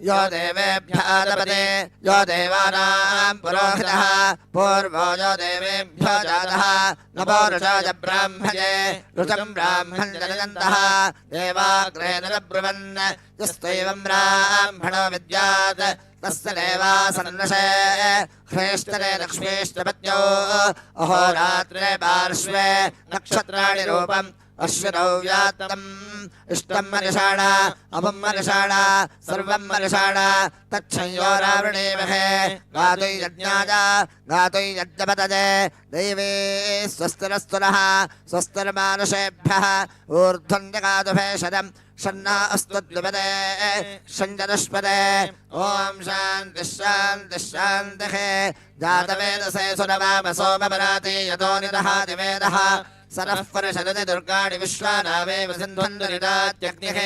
यो देवेभ्यः आदपते यो देवानां पुरोहितः पूर्वो यो देवेभ्यो जातः नपोरुषाय ब्राह्मणे ऋचं ब्राह्मणं जनयन्तः देवाग्रे नरब्रुवन् यस्त्वैवं ब्राह्मणो विद्यात् तस्य देवासन्नशे ह्रेष्ठरे लक्ष्मीष्टपत्न्यो अहोरात्रे पार्श्वे नक्षत्राणि रूपम् अश्विनौ व्यात्तम् इष्टं मनिषाण अमुं मनिषाण सर्वं मनिषाण तच्छंयोरावृणीमहे गातुं यज्ञाय गातुं यज्ञपतये दैवे स्वस्तिरस्तुनः स्वस्तिर्मानुषेभ्यः ऊर्ध्वं जगातुभेषजम् शन्ना अस्तु द्विपदे शञ्जनुष्पदे ॐ शान्तिः शान्तिः शान्तिः जातवेदसे सुरवामसोमपराति यतो निदहाति वेदः सरः परिषदति दुर्गाणि विश्वानावेव सिन्धुन्दुरितात्यग्निः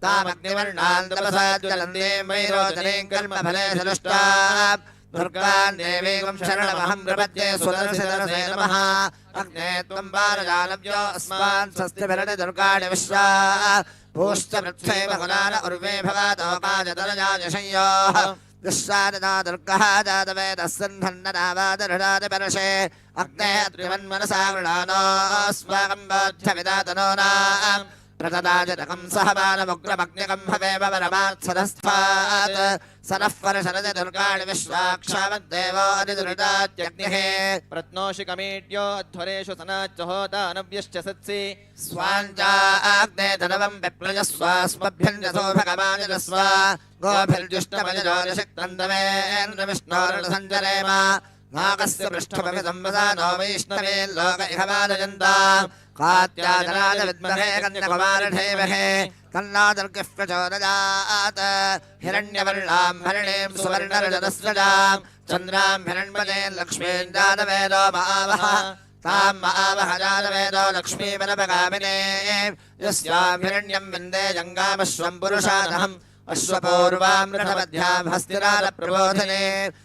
तामग्निवर्णान् तपसा ज्वलन्तीं वैरोचनीं कर्मफले सदुष्टा दुर्गान् देवीं शरणमहं प्रपद्ये सुदर्शनरसे नमः अग्ने त्वं वारजानव्यो अस्मान् स्वस्तिभिरति दुर्गाणि विश्वा पूश्च पृथ्वे बहुलान उर्वे भवातोकाजतरजाजशंयोः विश्वादिना दुर्गः जातवेदः सन्धन्ननावादरुणादिपरशे अग्ने त्रिवन्मनसा गृणानो अस्माकं बोध्यविदातनूनाम् प्रतदाजतकं सहमानमुग्रमग्निकं हवेव परमात्सदस्थात् सरः परशरज दुर्गाणि विश्वाक्षावद्देवो अधिदुरितात्यग्निः प्रत्नोषिकमीड्यो अध्वरेषु सनाच्च होदानव्यश्च सत्सि स्वाञ्चाग्ने धनवं विप्लजस्वास्मभ्यञ्जसो भगवानिरस्व गोभिर्जुष्टमजोनिषिक्तन्दवेन्द्रविष्णोर्नसञ्जरेम नागस्य पृष्ठमपि संवसानो वैष्णवे लोक इह वादयन्ताम् कात्याजनाय विद्महे कन्याकुमारीधीमहि तन्नो दुर्गः प्रचोदयात् हिरण्यवर्णां हरिणीं सुवर्णरजतस्रजां चन्द्रां हिरण्मयीं लक्ष्मीं जातवेदो महावः तां महावह जातवेदो लक्ष्मीमनपगामिनीं यस्यां हिरण्यं विन्दे जङ्गामश्वं पुरुषादहम् अश्वपूर्वां रथमध्यां हस्तिराजप्रबोधिनी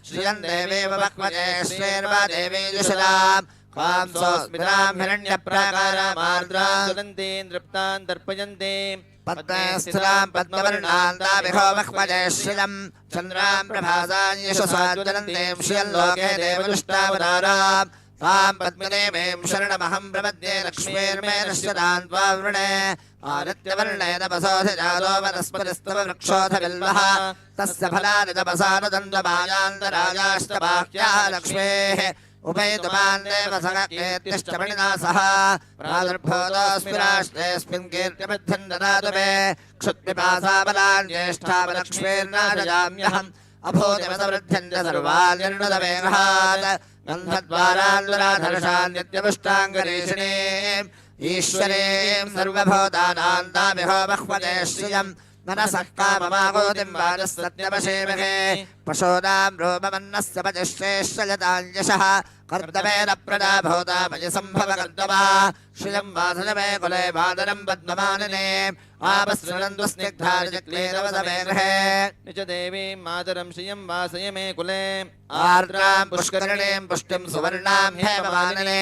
श्रियं देवीव वक्मजे श्रीर्वा देवी जुषलां कांसोऽस्मितां हिरण्यप्राकारामार्द्रां सुदन्तीं तृप्तां दर्पयन्तीं पद्मे स्थिरां पद्मवर्णां दाभिहो वक्मजे श्रियं चन्द्रां प्रभासां यशसा ज्वलन्तीं श्रियं लोके देवदुष्टावतारां तां पद्मिनीं शरणमहं प्रपद्ये लक्ष्मीर्मे नश्यतां त्वा वृणे आदित्यवर्णे तपसोऽधिजातो वनस्पतिस्तव वृक्षोऽथ बिल्वः तस्य फलानि तपसा न दन्तमायान्तरायाश्च लक्ष्मीः उपैतुमान्देव सगेत्यश्च मणिनासः प्रादुर्भूतोऽस्मि राष्ट्रेऽस्मिन् कीर्तिमध्यं ददातु मे क्षुत्पिपासाबलान् ज्येष्ठावलक्ष्मीर्नाशयाम्यहम् अभूतिमतवृद्ध्यं च सर्वान्यर्णुतमेघात् गन्धद्वारान्वराधर्षान् नित्यपुष्टाङ्गरीषिणीम् ईश्वरीं सर्वभूतानां तामिहो बह्वजे श्रियं मनसः काममागोतिं वाजः सत्यपशेमहे पशूनां रूपमन्नस्य पचिश्रेष्ठयताञ्जशः कर्तमेन प्रजा भूता पचि सम्भव कर्तवा श्रियं वासज मे कुले वादनं पद्ममालिने आपसृणन्तु स्निग्धारिचक्लेरवसमे गृहे निज देवीं मातरं श्रियं वासय मे कुले आर्द्रां पुष्करिणीं पुष्टिं सुवर्णां हेममालिने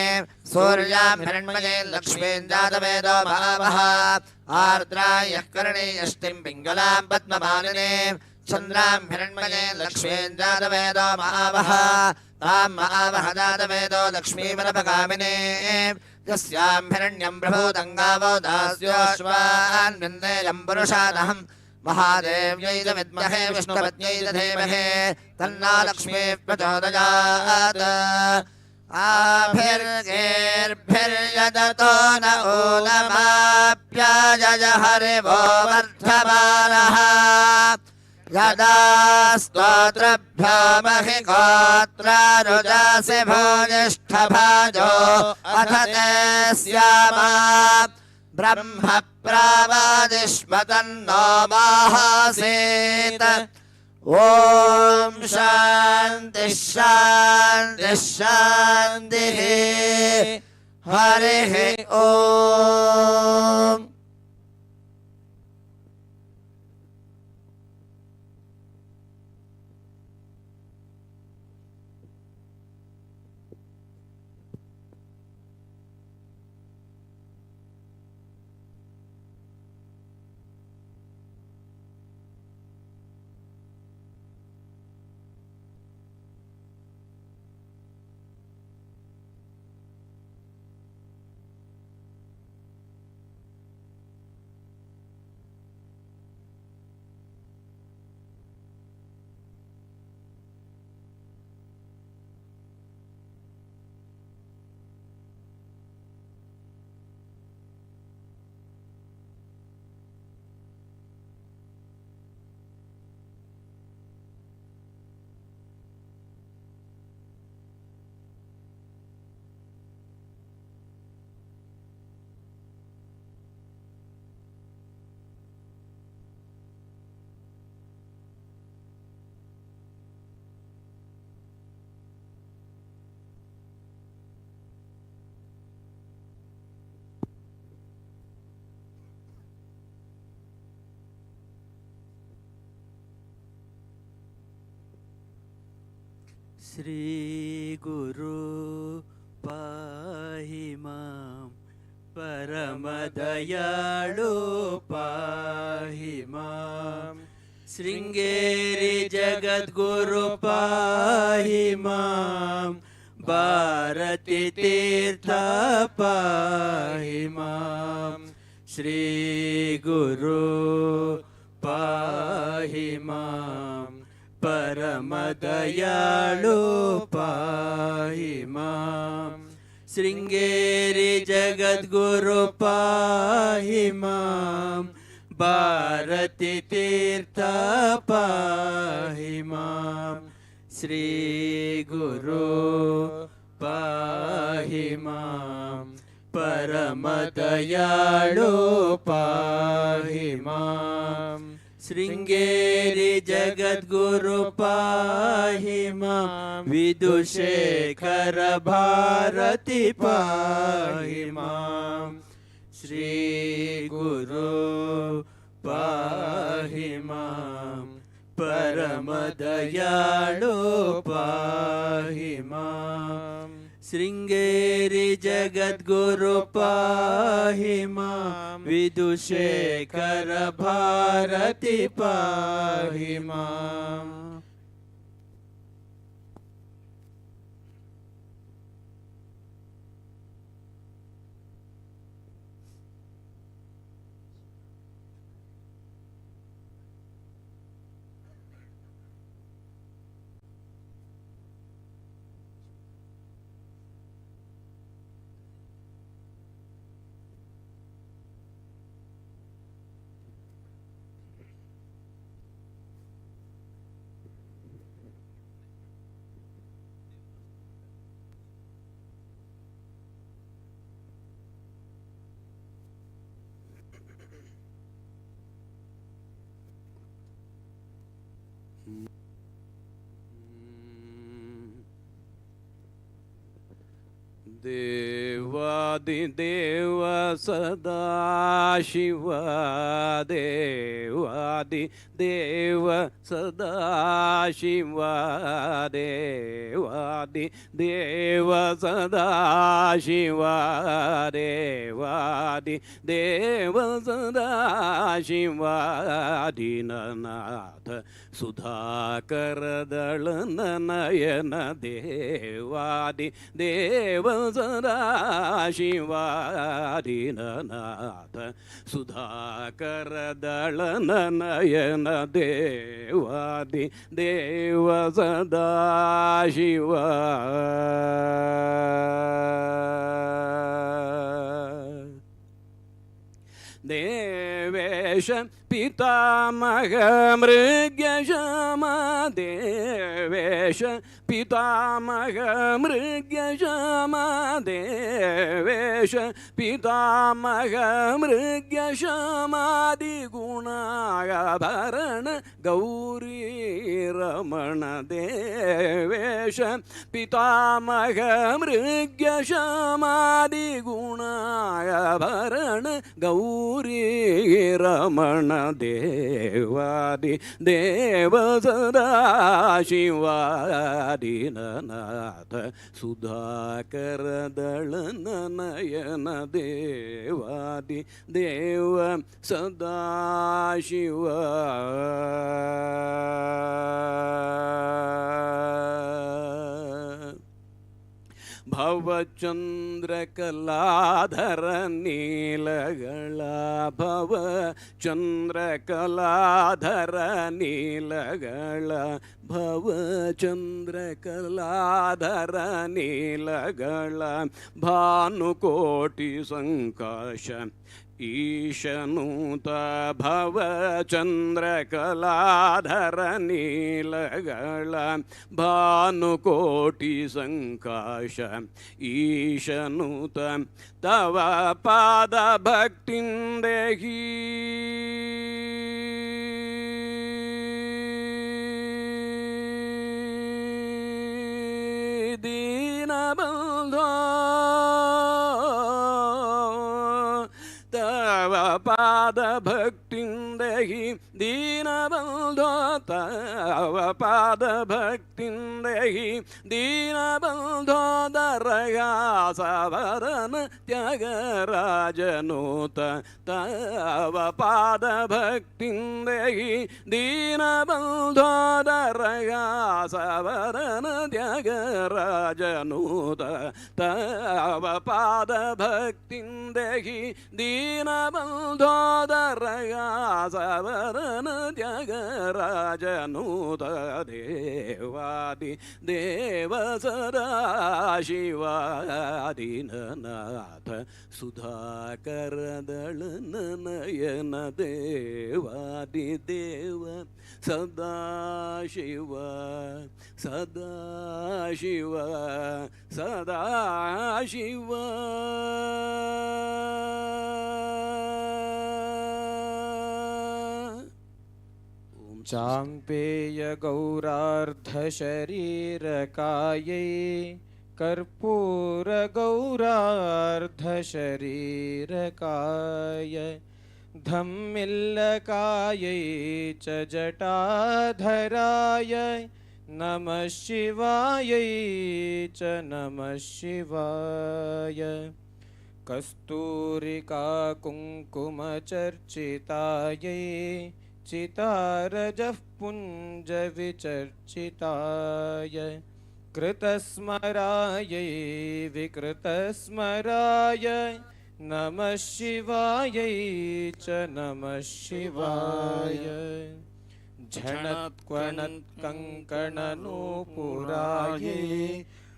सूर्यां हिरण्मयीं लक्ष्मीं जातवेदो महावः आर्द्रां यः करणीयष्टिं पिङ्गलां पद्ममालिनीं चन्द्रां हिरण्मयीं लक्ष्मीं जातवेदो महावः तां महावह जातवेदो लक्ष्मीमनपगामिनीं यस्यां हिरण्यं प्रभूतङ्गावो दास्योऽश्वान् विन्देयं पुरुषादहम् महादेव्यै च विद्महे विष्णुपत्न्यै च धीमहि तन्नो लक्ष्मीः प्रचोदयात् आभिर्गेर्भिर्यजतो न ऊनमाप्याजय हरिवो वर्धमानः यदा स्तोत्रभ्यो महि गोत्रारुजासि भूयिष्ठभाजो अथ ते स्यामा ब्रह्म प्रावादिष्मतन्नो माहासीत् ॐ शान्तिः शान्तिः शान्तिः हरिः ॐ श्री गुरु पाहि मां परम दयाळु पाहि मां ಶೃಂಗೇರಿ ಜಗದ್ಗುರು ಪಾಹಿ ಮಾಂ ಭಾರತಿ ತೀರ್ಥ ಪಾಹಿ ಮಾಂ ಶ್ರೀ ಗುರು ಪಾಹಿ ಮಾಂ ಪರಮ ದಯಾಳು ಪಾಹಿ ಮಾಂ ಶೃಂಗೇರಿ ಜಗದ್ಗುರು ಪಾಹಿ ಮಾಂ ಭಾರತಿ ತೀರ್ಥ ಪಾಹಿ ಮಾಂ ಶ್ರೀ ಗುರು ಪಾಹಿ ಮಾಂ ಪರಮ ದಯಾಳು ಪಾಹಿ ಮಾಂ ಶೃಂಗೇರಿ ಜಗದ್ಗುರು ಪಾಹಿ ಮಾಂ ವಿದುಷೇಖರ ಭಾರತಿ ಪಾಹಿ ಮಾಂ ಶ್ರೀ ಗುರು ಪಾಹಿ ಮಾಂ ಪರಮ ದಯಾಳು ಪಾಹಿ ಮಾಂ ಶೃಂಗೇರಿ ಜಗದ್ಗುರು ಪಾಹಿ ಮಾಂ ವಿದುಷೇಖರ ಭಾರತಿ ಪಾಹಿ ಮಾಂ ದೇವಾದಿದೇವ ಸದಾ ಶಿವ ದೇವಾದಿದೇವ ಸದಾ ಶಿವ ದೇವಾದಿದೇವ ಸದಾ ಶಿವ ದೇವಾದಿದೇವ ಸದಾ ಶಿವ ದೀನನಾಥ ಸುಧಾಕರದಳ ನಯನ ದೇವಾದಿ ದೇವ ಸದಾ ಶಿವ ದೀನನಾಥ ಸುಧಾಕರದಳ ನಯನ ದೇವಾದಿ ದೇವ ಸದಾ ಶಿವ ದೇವೇಶ ಪಿತಾಮಹ ಮೃಗ್ಯಶಮ ದೇವೇಶ ಪಿತಾಮಹ ಮೃಗ್ಯಶಮ ದೇವೇಶ ಪಿತಾಮಹ ಮೃಗ್ಯಶಮಾದಿ ಗುಣಾಭರಣ ಗೌರಿ ರಮಣ ದೇವೇಶ ಪಿತಾಮಹ ಮೃಗ್ಯಶಮಾದಿ ಗುಣಾಭರಣ ಗೌರಿ ರಮಣ ದೇವಾದಿ ದೇವ ಸದಾ ಶಿವಾದಿನನಾಥ ಸುಧಾಕರದಳ ನಯನ ದೇವಾದಿ ದೇವ ಸದಾ ಶಿವ ಭವಚಂದ್ರಕಲಾಧರ ನೀಲಗಳ ಭವಚಂದ್ರಕಲಾಧರ ನೀಲಗಳ ಭವಚಂದ್ರಕಲಾಧರ ನೀಲಗಳ ಭಾನುಕೋಟಿ ಸಂಕಾಶ ಈಶನೂತ ಭವಚಂದ್ರಕಲಾಧರ ನೀಲಗಳ ಭಾನುಕೋಟಿ ಸಂಕಾಶ ಈಶನೂತ ತವ ಪಾದ ಭಕ್ತಿಂದೇಹಿ ದೀನಬಂಧೋ ತವ ಪಾದ ಭಕ್ತಿಂದೇಹಿ ದೀನಬಂಧೋ ತವ ಪಾದ ಭಕ್ತಿ भक्तिं देहि दीनबन्धोदरया सवरन त्यागराजनूत तव पादभक्तिं देहि दीनबन्धोदरया सवरन त्यागराजनूत तव पादभक्तिं देहि दीनबन्धोदरया सवरन त्यागराजनूत देवादि देव सदा शिवादीननाथ सुधाकर दलन नयन देवादिदेव सदा शिव सदा शिव सदा शिव चाम्पेय गौरार्धशरीरकायै कर्पूर गौरार्धशरीरकाय धम्मिल्लकायै च जटाधराय नमः शिवायै च नमः शिवाय कस्तूरिका कुङ्कुमचर्चितायै चितारजः पुञ्जविचर्चिताय कृतस्मरायै विकृतस्मराय नमः शिवायै च नमः शिवाय झणत्क्वणत्कङ्कणनूपुरायै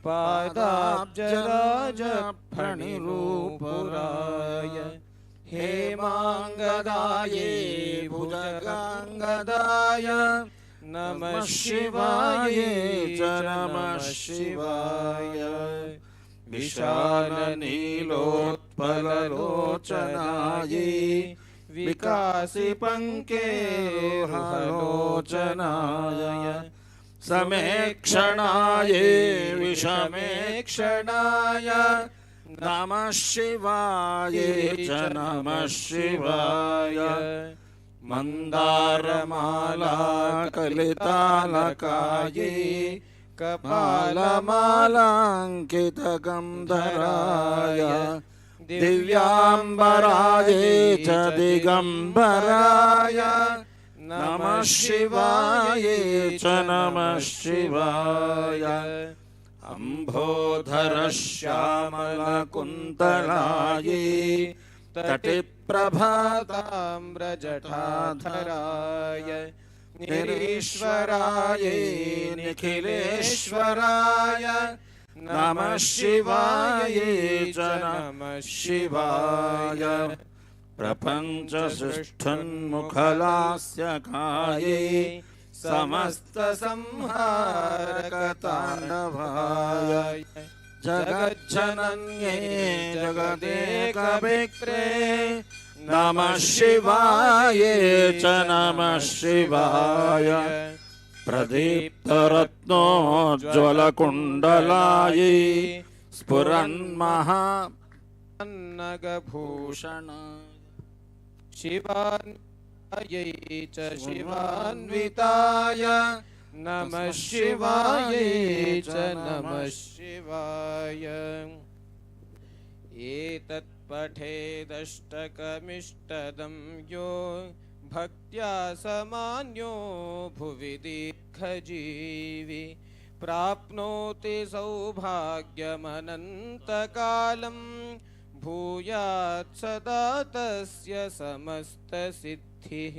पादाब्जराजफणिनूपुराय हेमाङ्गदायै भुजगाङ्गदाय नमः शिवायै च नमः शिवाय विशालनीलोत्पललोचनायै विकासिपङ्केरुहलोचनाय समेक्षणायै विषमेक्षणाय नमः शिवायै च नमः शिवाय मन्दारमालाकलितालकायै कपालमालाङ्कितगन्धराय दिव्याम्बरायै च दिगम्बराय नमः शिवायै च नमः शिवाय अम्भोधरश्यामलकुन्तलायै तटिप्रभाताम्रजटाधराय निरीश्वरायै निखिलेश्वराय नमः शिवायै च नमः शिवाय प्रपञ्चसृष्ठन्मुखलास्यकायै समस्तसंहारकताण्डवाय जगज्जनन्ये जगदेकविक्रे नमः शिवायै च नमः शिवाय प्रदीप्तरत्नोज्ज्वलकुण्डलायै स्फुरन्महान्नगभूषण शिवायै च शिवान्विताय नमः शिवायै च नमः शिवाय एतत् पठेदष्टकमिष्टदं यो भक्त्या समान्यो भुवि दीर्घजीवी प्राप्नोति सौभाग्यमनन्तकालं भूयात् सदा तस्य समस्तसिद्धिः।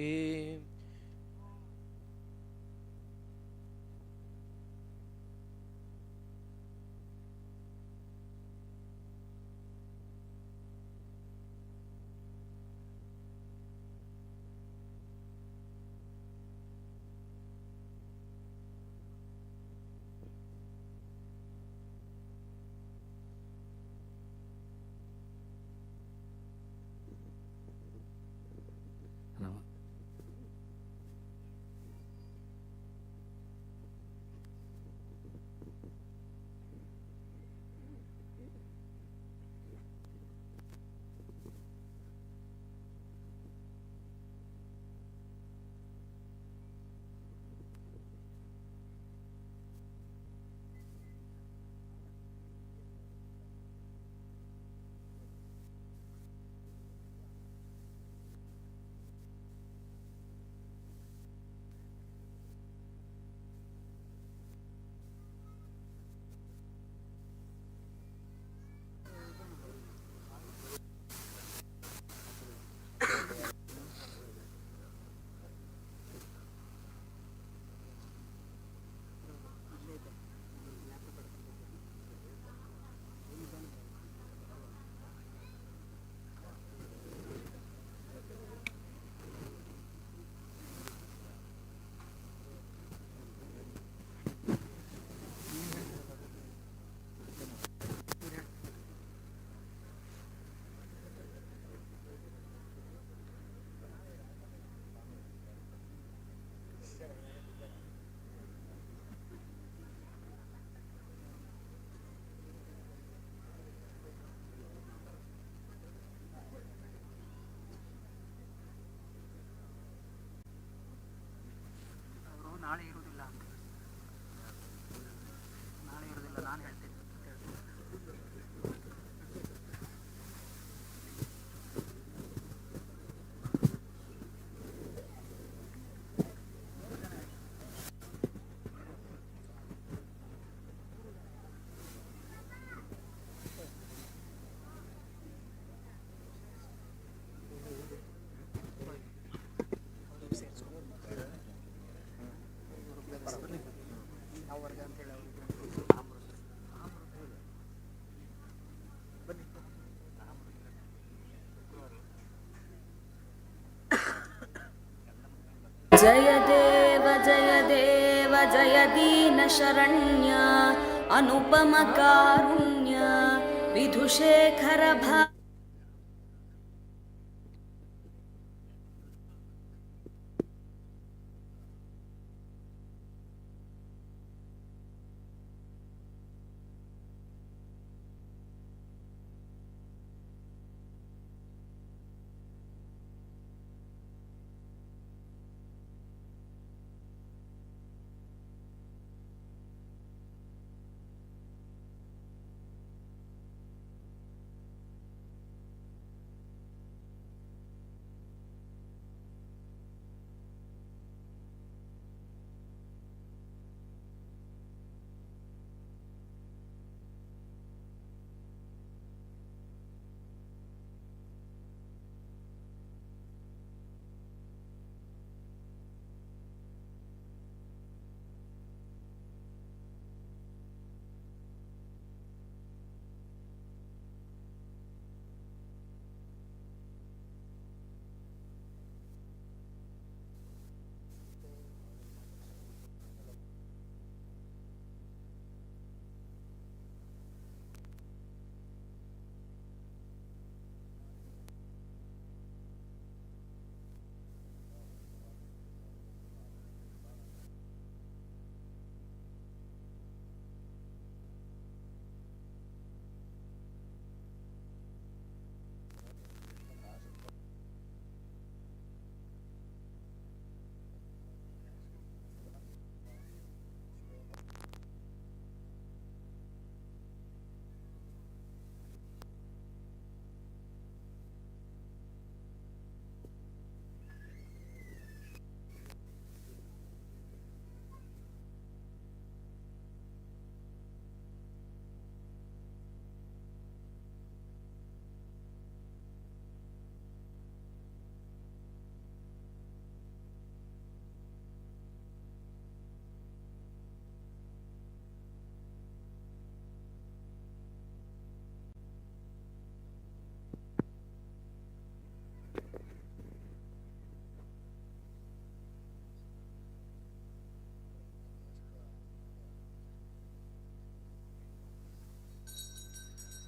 जय देव जय दीनशरण्य अनुपमकारुण्य विधुशेखर भा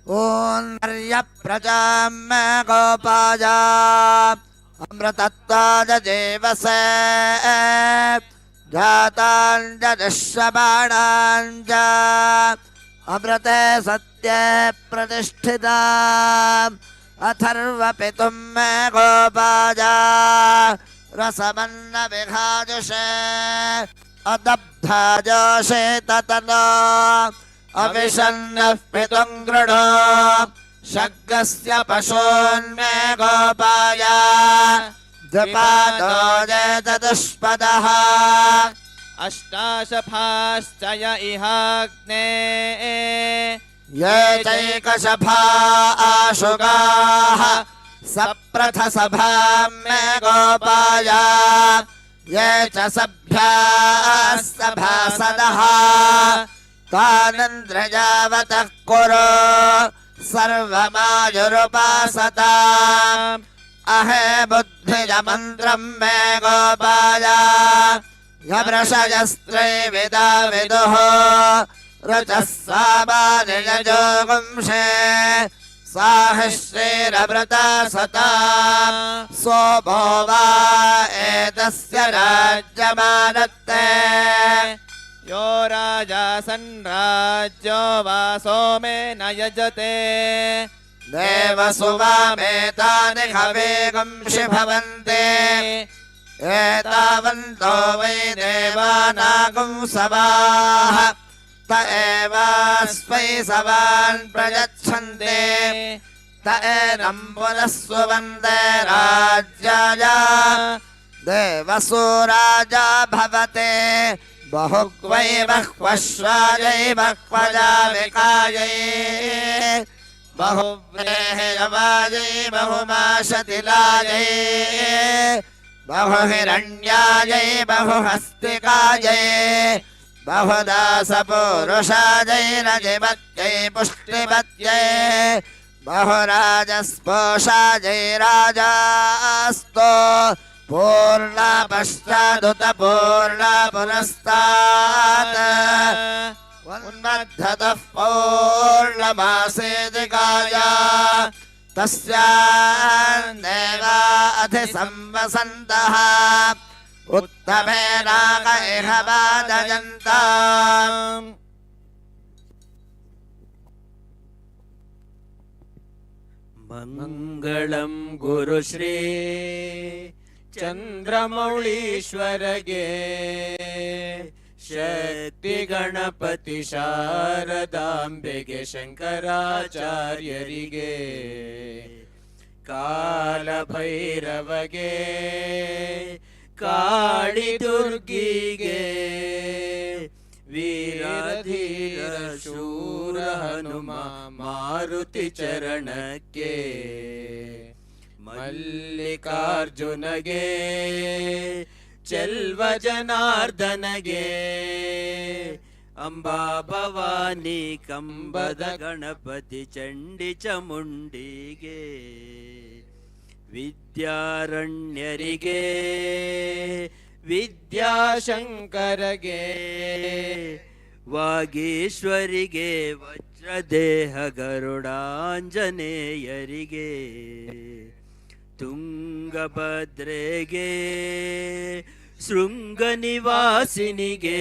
ॐ नर्यप्रजां गोपाय अमृतत्वाय देवसे जाताञ्जनिश्रबाणाञ्च अमृते सत्ये प्रतिष्ठिता अथर्वपितुं मे गोपाय रसमन्न विघाजुषे अदब्धाजोषे ततनो अविशन्नः पितुं गृणो शग्गस्य पशून्मे गोपाय द्विपादो चतुष्पदः अष्टाशफाश्च य इहाग्ने ये चैकशफा आशुगाः सप्रथसभां मे गोपाय ये च सभ्याः सभासदः तानिन्द्रजावतः कुरु सर्वमायुरुपासताम् अहे बुद्धिजमन्त्रं मे गोपाय यवृषयस्त्रैविदा विदुः ऋचः सामानिजोगुंषे साहिश्रीरमृता सता सोमो वा एतस्य राज्यमानत्ते यो राजा सन्राज्यो वा सोमेन यजते देवसुवामेतानि हवेगुंषि भवन्ति एतावन्तो वै देवानागुंसवाः त एवास्मै सवान् प्रयच्छन्ति त एनं पुनः सुवन्दे राज्याय देवसु राजा भवते बहुक्वै बह्वश्वायै बह्वजाविकायै बहुव्रेहयवायै बहुमाशतिलायै बहुहिरण्यायै बहुहस्तिकायै बहुदासपुरुषायै रजिमत्यै पुष्टिमत्यै बहुराजस्पोषायै राजास्तो पूर्णा पश्चादुत पूर्णा पुरस्तात् उन्मद्धतः पौर्णमासेदिकाय तस्यान्देवा अधिसंवसन्तः उत्तमेनाक इह वादयन्ताम् ಮಂಗಳಂ ಗುರುಶ್ರೀ ಚಂದ್ರಮೌಳೀಶ್ವರಗೆ ಶಕ್ತಿ ಗಣಪತಿ ಶಾರದಾಂಬೆಗೆ ಶಂಕರಾಚಾರ್ಯರಿಗೆ ಕಾಲಭೈರವಗೆ ಕಾಳಿ ದುರ್ಗಿಗೆ ವೀರಧೀರ ಶೂರ ಹನುಮ ಮಾರುತಿ ಚರಣಕ್ಕೆ ಮಲ್ಲಿಕಾರ್ಜುನಗೆ ಚೆಲ್ವ ಜನಾರ್ದನಗೆ ಅಂಬಾ ಭವಾನಿ ಕಂಬದ ಗಣಪತಿ ಚಂಡಿ ಚಾಮುಂಡಿಗೆ ವಿದ್ಯಾರಣ್ಯರಿಗೆ ವಿದ್ಯಾಶಂಕರಗೆ ವಾಗೀಶ್ವರಿಗೆ ವಜ್ರದೇಹ ಗರುಡಾಂಜನೇಯರಿಗೆ ತುಂಗಭದ್ರೆಗೆ ಶೃಂಗನಿವಾಸಿನಿಗೆ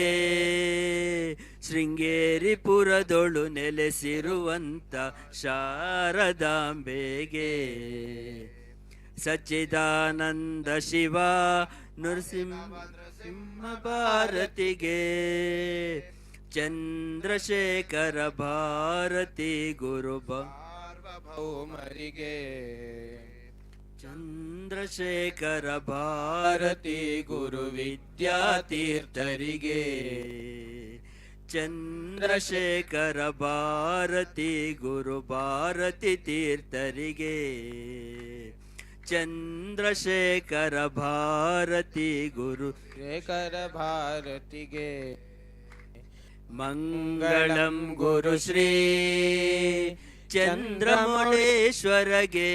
ಶೃಂಗೇರಿಪುರದೊಳು ನೆಲೆಸಿರುವಂತ ಶಾರದಾಂಬೆಗೆ ಸಚ್ಚಿದಾನಂದ ಶಿವ ನೃಸಿಂಹ ಭಾರತಿಗೆ ಚಂದ್ರಶೇಖರ ಭಾರತಿ ಗುರು ಸಾರ್ವಭೌಮರಿಗೆ ಚಂದ್ರಶೇಖರ ಭಾರತಿ ಗುರು ವಿದ್ಯಾತೀರ್ಥರಿಗೆ ಚಂದ್ರಶೇಖರ ಭಾರತಿ ಗುರು ಭಾರತಿ ತೀರ್ಥರಿಗೆ ಚಂದ್ರಶೇಖರ ಭಾರತಿ ಗುರು ಶೇಖರ ಭಾರತಿಗೆ ಮಂಗಳಂ ಗುರು ಶ್ರೀ ಚಂದ್ರಮೌಳೇಶ್ವರಗೆ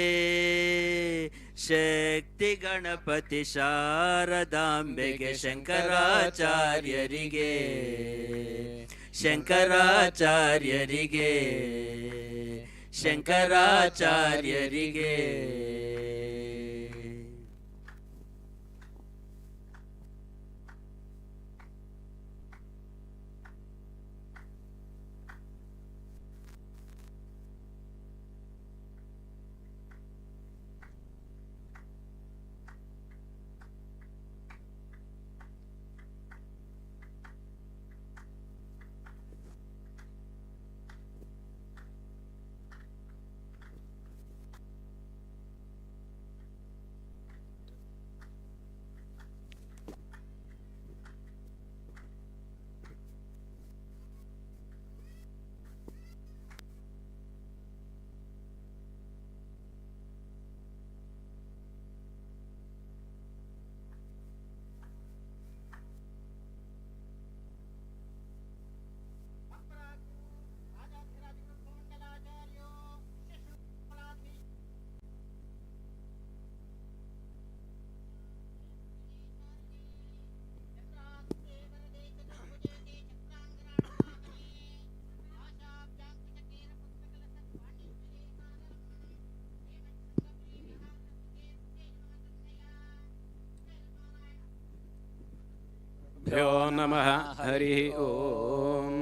ಶಕ್ತಿ ಗಣಪತಿ ಶಾರದಾಂಬೆಗೆ ಶಂಕರಾಚಾರ್ಯರಿಗೆ ಶಂಕರಾಚಾರ್ಯರಿಗೆ ಶಂಕರಾಚಾರ್ಯರಿಗೆ भ्यो नमः हरि ओम्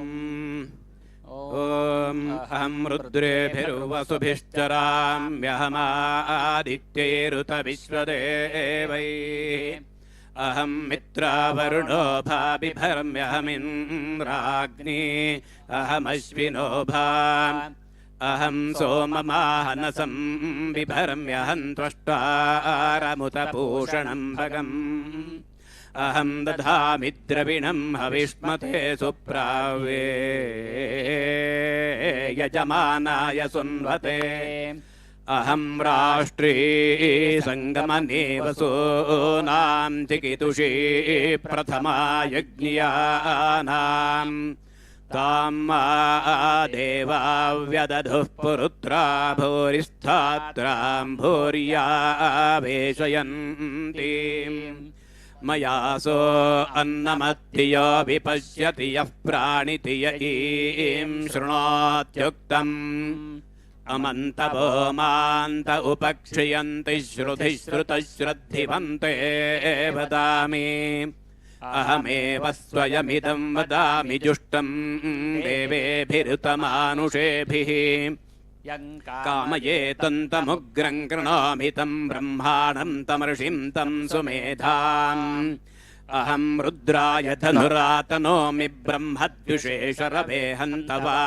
ॐ अहं रुद्रेभिरुवसुभिश्चराम्यहमादित्यैरुतविश्वदेवैः अहं मित्रावरुणो भाबिभर्म्यहमिन्द्राग्नि अहमश्विनो भाम् अहं सोममाहनसं बिभर्म्यहं त्वष्टारमुतपूषणं भगम् अहं दधामि द्रविणं हविष्मते सुप्रावे यजमानाय सुन्वते अहं राष्ट्री संगमने वसूनां चिकितुषी प्रथमा यज्ञियानाम् ताम्मा देवा व्यदधुः पुरुत्रा भूरिस्थात्रां भूर्या वेशयन्ति मयासो अन्नमत्तियो विपश्यति यः प्राणिति य ईं शृणोत्युक्तम् अमन्तवो मान्त उपक्षियन्ति श्रुतिः श्रुतश्रद्धिवन्ते वदामि अहमेव स्वयमिदं वदामि जुष्टं देवेभिरुतमानुषेभिः कामयेतन्तमुग्रं कृणोमि तं ब्रह्माणं तमर्षिं तं सुमेधाम् अहं रुद्राय धनुरातनोमि ब्रह्मद्विषेशरवे हन्तवा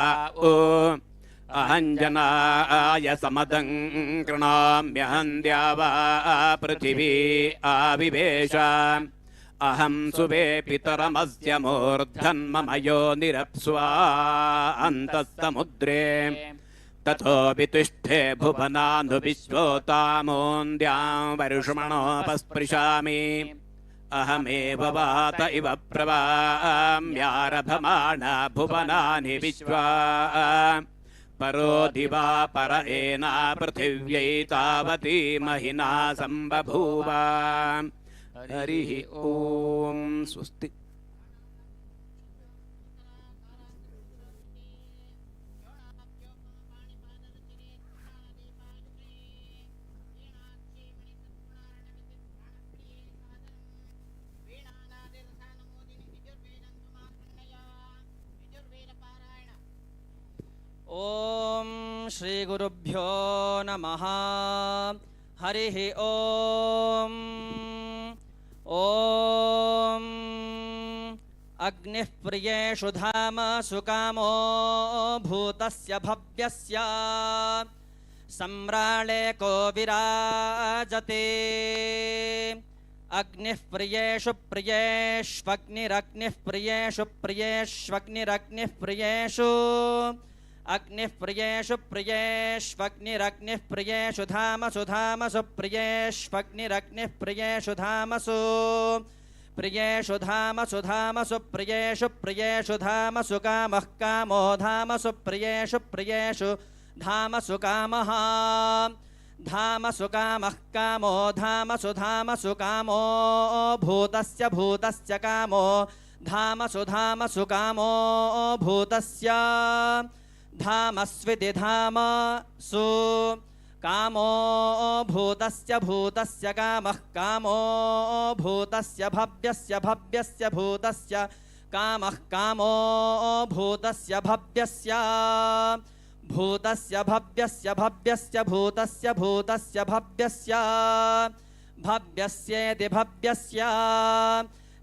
अहञ्जनाय समदं कृणोम्यहं द्यावा पृथिवी आविवेश अहं सुवे पितरमस्य मूर्धन्मम योनिरप्स्वा अन्तस्तमुद्रे ततोऽपि तिष्ठे भुवनानुविश्वोतामोन्द्यां वर्ष्मणोपस्पृशामि अहमेव वात इव प्रवाम्यारभमाणा भुवनानि विश्वा परो दिवा पर एना पृथिव्यै तावती महिना सम्बभूव हरिः ओम स्वस्ति। ओम श्री गुरुभ्यो नमः। हरिः ओम। ओम अग्निः प्रियेषु धामसु कामो भूतस्य भव्यस्य सम्राळे को विराजते। अग्निः प्रियेषु प्रियेष्वग्निरग्निः प्रियेषु प्रियेष्वग्निरग्निः प्रियेषु अग्निः प्रियेषु प्रियेष्वग्निरग्निः प्रियेषु धामसु धामसु प्रियेष्वग्निरग्निः प्रियेषु धामसु प्रियेषु धामसु धामसु प्रियेषु प्रियेषु धामसु कामः कामो धामसु प्रियेषु प्रियेषु धामसु कामः धामसु कामः कामो धामसु धामसु कामो भूतस्य भूतस्य कामो धामसु धामसु कामो भूतस्य धामस्विति धामसु कामो भूतस्य भूतस्य कामः कामो भूतस्य भव्यस्य भव्यस्य भूतस्य कामः कामो भूतस्य भव्यस्य भूतस्य भव्यस्य भव्यस्य भूतस्य भूतस्य भव्यस्य भव्यस्येति भव्यस्य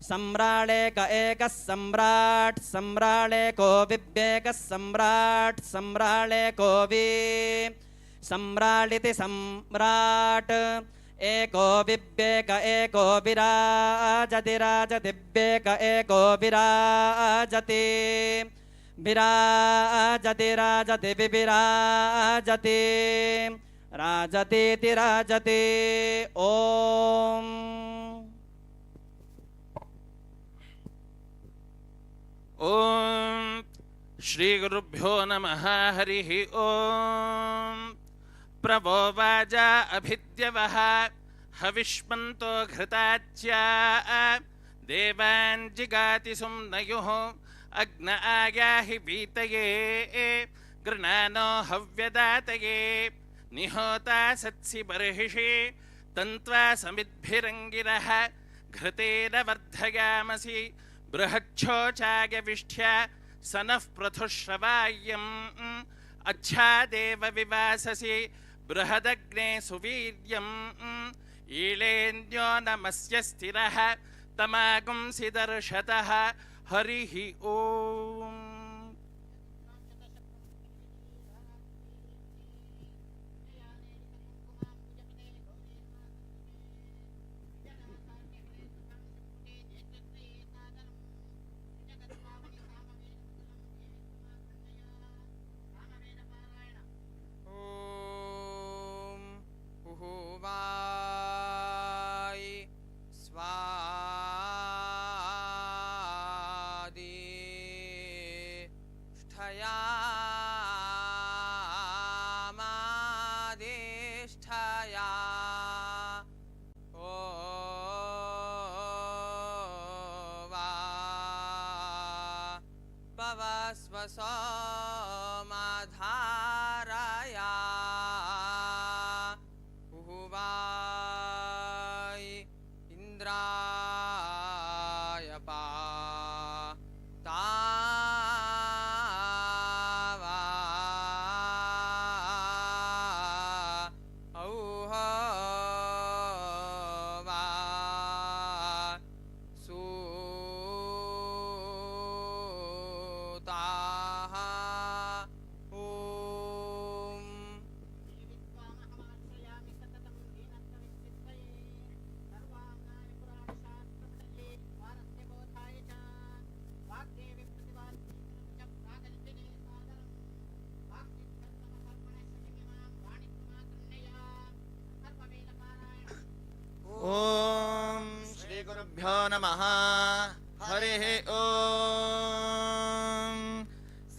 सम्राळे क एकः सम्राट् सम्राळे को विवेकः सम्राट् सम्राळे को वि सम्राडिति सम्राट् एको विवेक एको विराजति राजति विवेक एको विराजति विराजति राजति विविराजति राजतीति राजति। ओम ओम श्री गुरुभ्यो नमः। हरिः ओम। प्रवो वाजा अभिद्यवः हविष्मन्तो घृताच्या देवान् जिगाति सुम्नयुः अग्न आयाहि वीतये गृणानो हव्यदातये निहोता सत्सि बर्हिषि तन्त्वा समिद्भिरङ्गिरः घृतेन वर्धयामसि बृहच्छोचाय विष्ठ्य सनः पृथुश्रवाय्यम् अच्छादेव विवाससि बृहदग्ने सुवीर्यम् ईलेन्यो नमस्य स्थिरः तमागुंसि दर्शतः। हरिः ओम। सोमधारया उहुवाय इन्द्राय पातावा औहा ॐ श्रीगुरुभ्यो नमः हरिः ॐ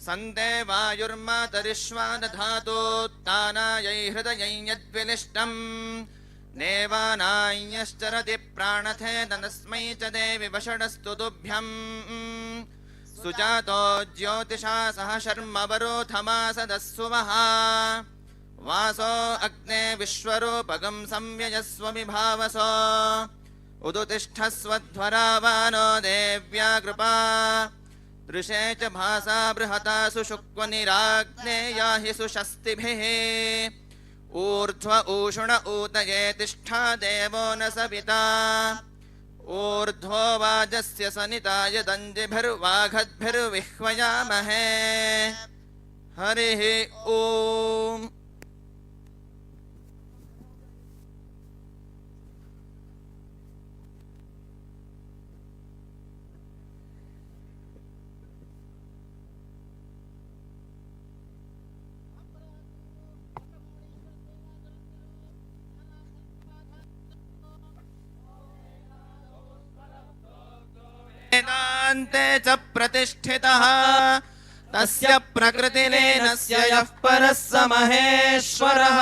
सन्ते वायुर्मातरिश्वा दधातोत्तानायै हृदयै यद्विलिष्टम् देवानायश्चरति प्राणथे तस्मै च देवि वषडस्तु तुभ्यम् सुजातो ज्योतिषा सह शर्म वरोधमासदस्सुवः वासो अग्ने विश्वरूपगं संयजस्व विभावसो उदुतिष्ठस्वध्वरावानो देव्या कृपा दृशे च भासा बृहता सुशुक्वनिराग्नेया हि सुशस्तिभिः ऊर्ध्व ऊषुण ऊतये तिष्ठा देवो न सविता ऊर्ध्वो वाजस्य सनिताय दञ्जिभिर्वाघद्भिर्विह्वयामहे हरिः ॐ वेदान्ते च प्रतिष्ठितः तस्य प्रकृतिलीनस्य यः परः स महेश्वरः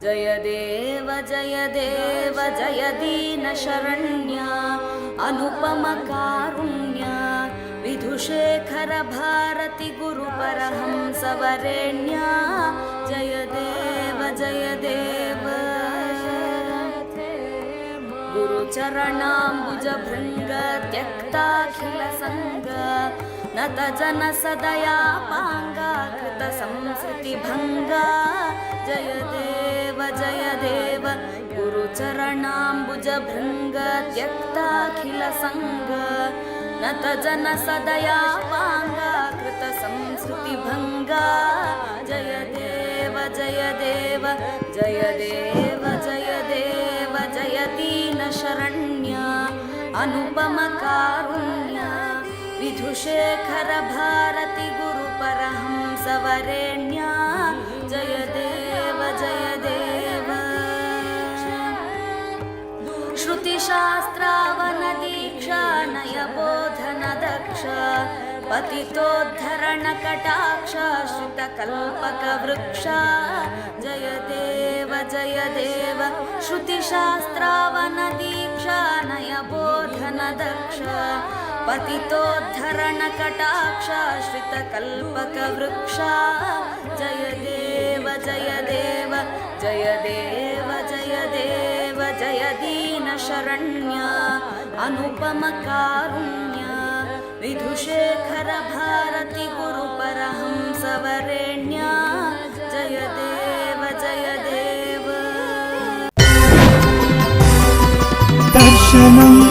जय देव जय देव जय दीनशरण्य अनुपमकारुण्य विधुशेखर भारति गुरुपरहंसवरेण्य जय देव जय देव गुरुचरणाम्बुजभृङ्ग त्यक्ताखिलसङ्ग नतजनसदयापाङ्गा कृतसंसृतिभङ्गा जय देव गुरुचरणाम्बुजभृङ्ग त्यक्ताखिलसङ्ग नतजनसदयापाङ्गा कृतसंसृतिभङ्गा जय देव जय देव जय देव जय देव जय दीनशरण्य अनुपमकारुण्य विधुशेखर भारति गुरुपरहंसवरेण्य जय देव जय देव श्रुतिशास्त्रावनदीक्षा नयबोधनदक्ष पतितोद्धरणकटाक्ष श्रितकल्पकवृक्ष जय देव श्रुतिशास्त्रावनदीक्षा नयबोधनदक्ष पतितोद्धरणकटाक्ष श्रितकल्पकवृक्ष जय देव जय देव जय देव जय देव जय दीनशरण्य अनुपमकारुण्य विधुशेखर भारति गुरुपरहंसवरेण्य जय देव जय देव दर्शनम्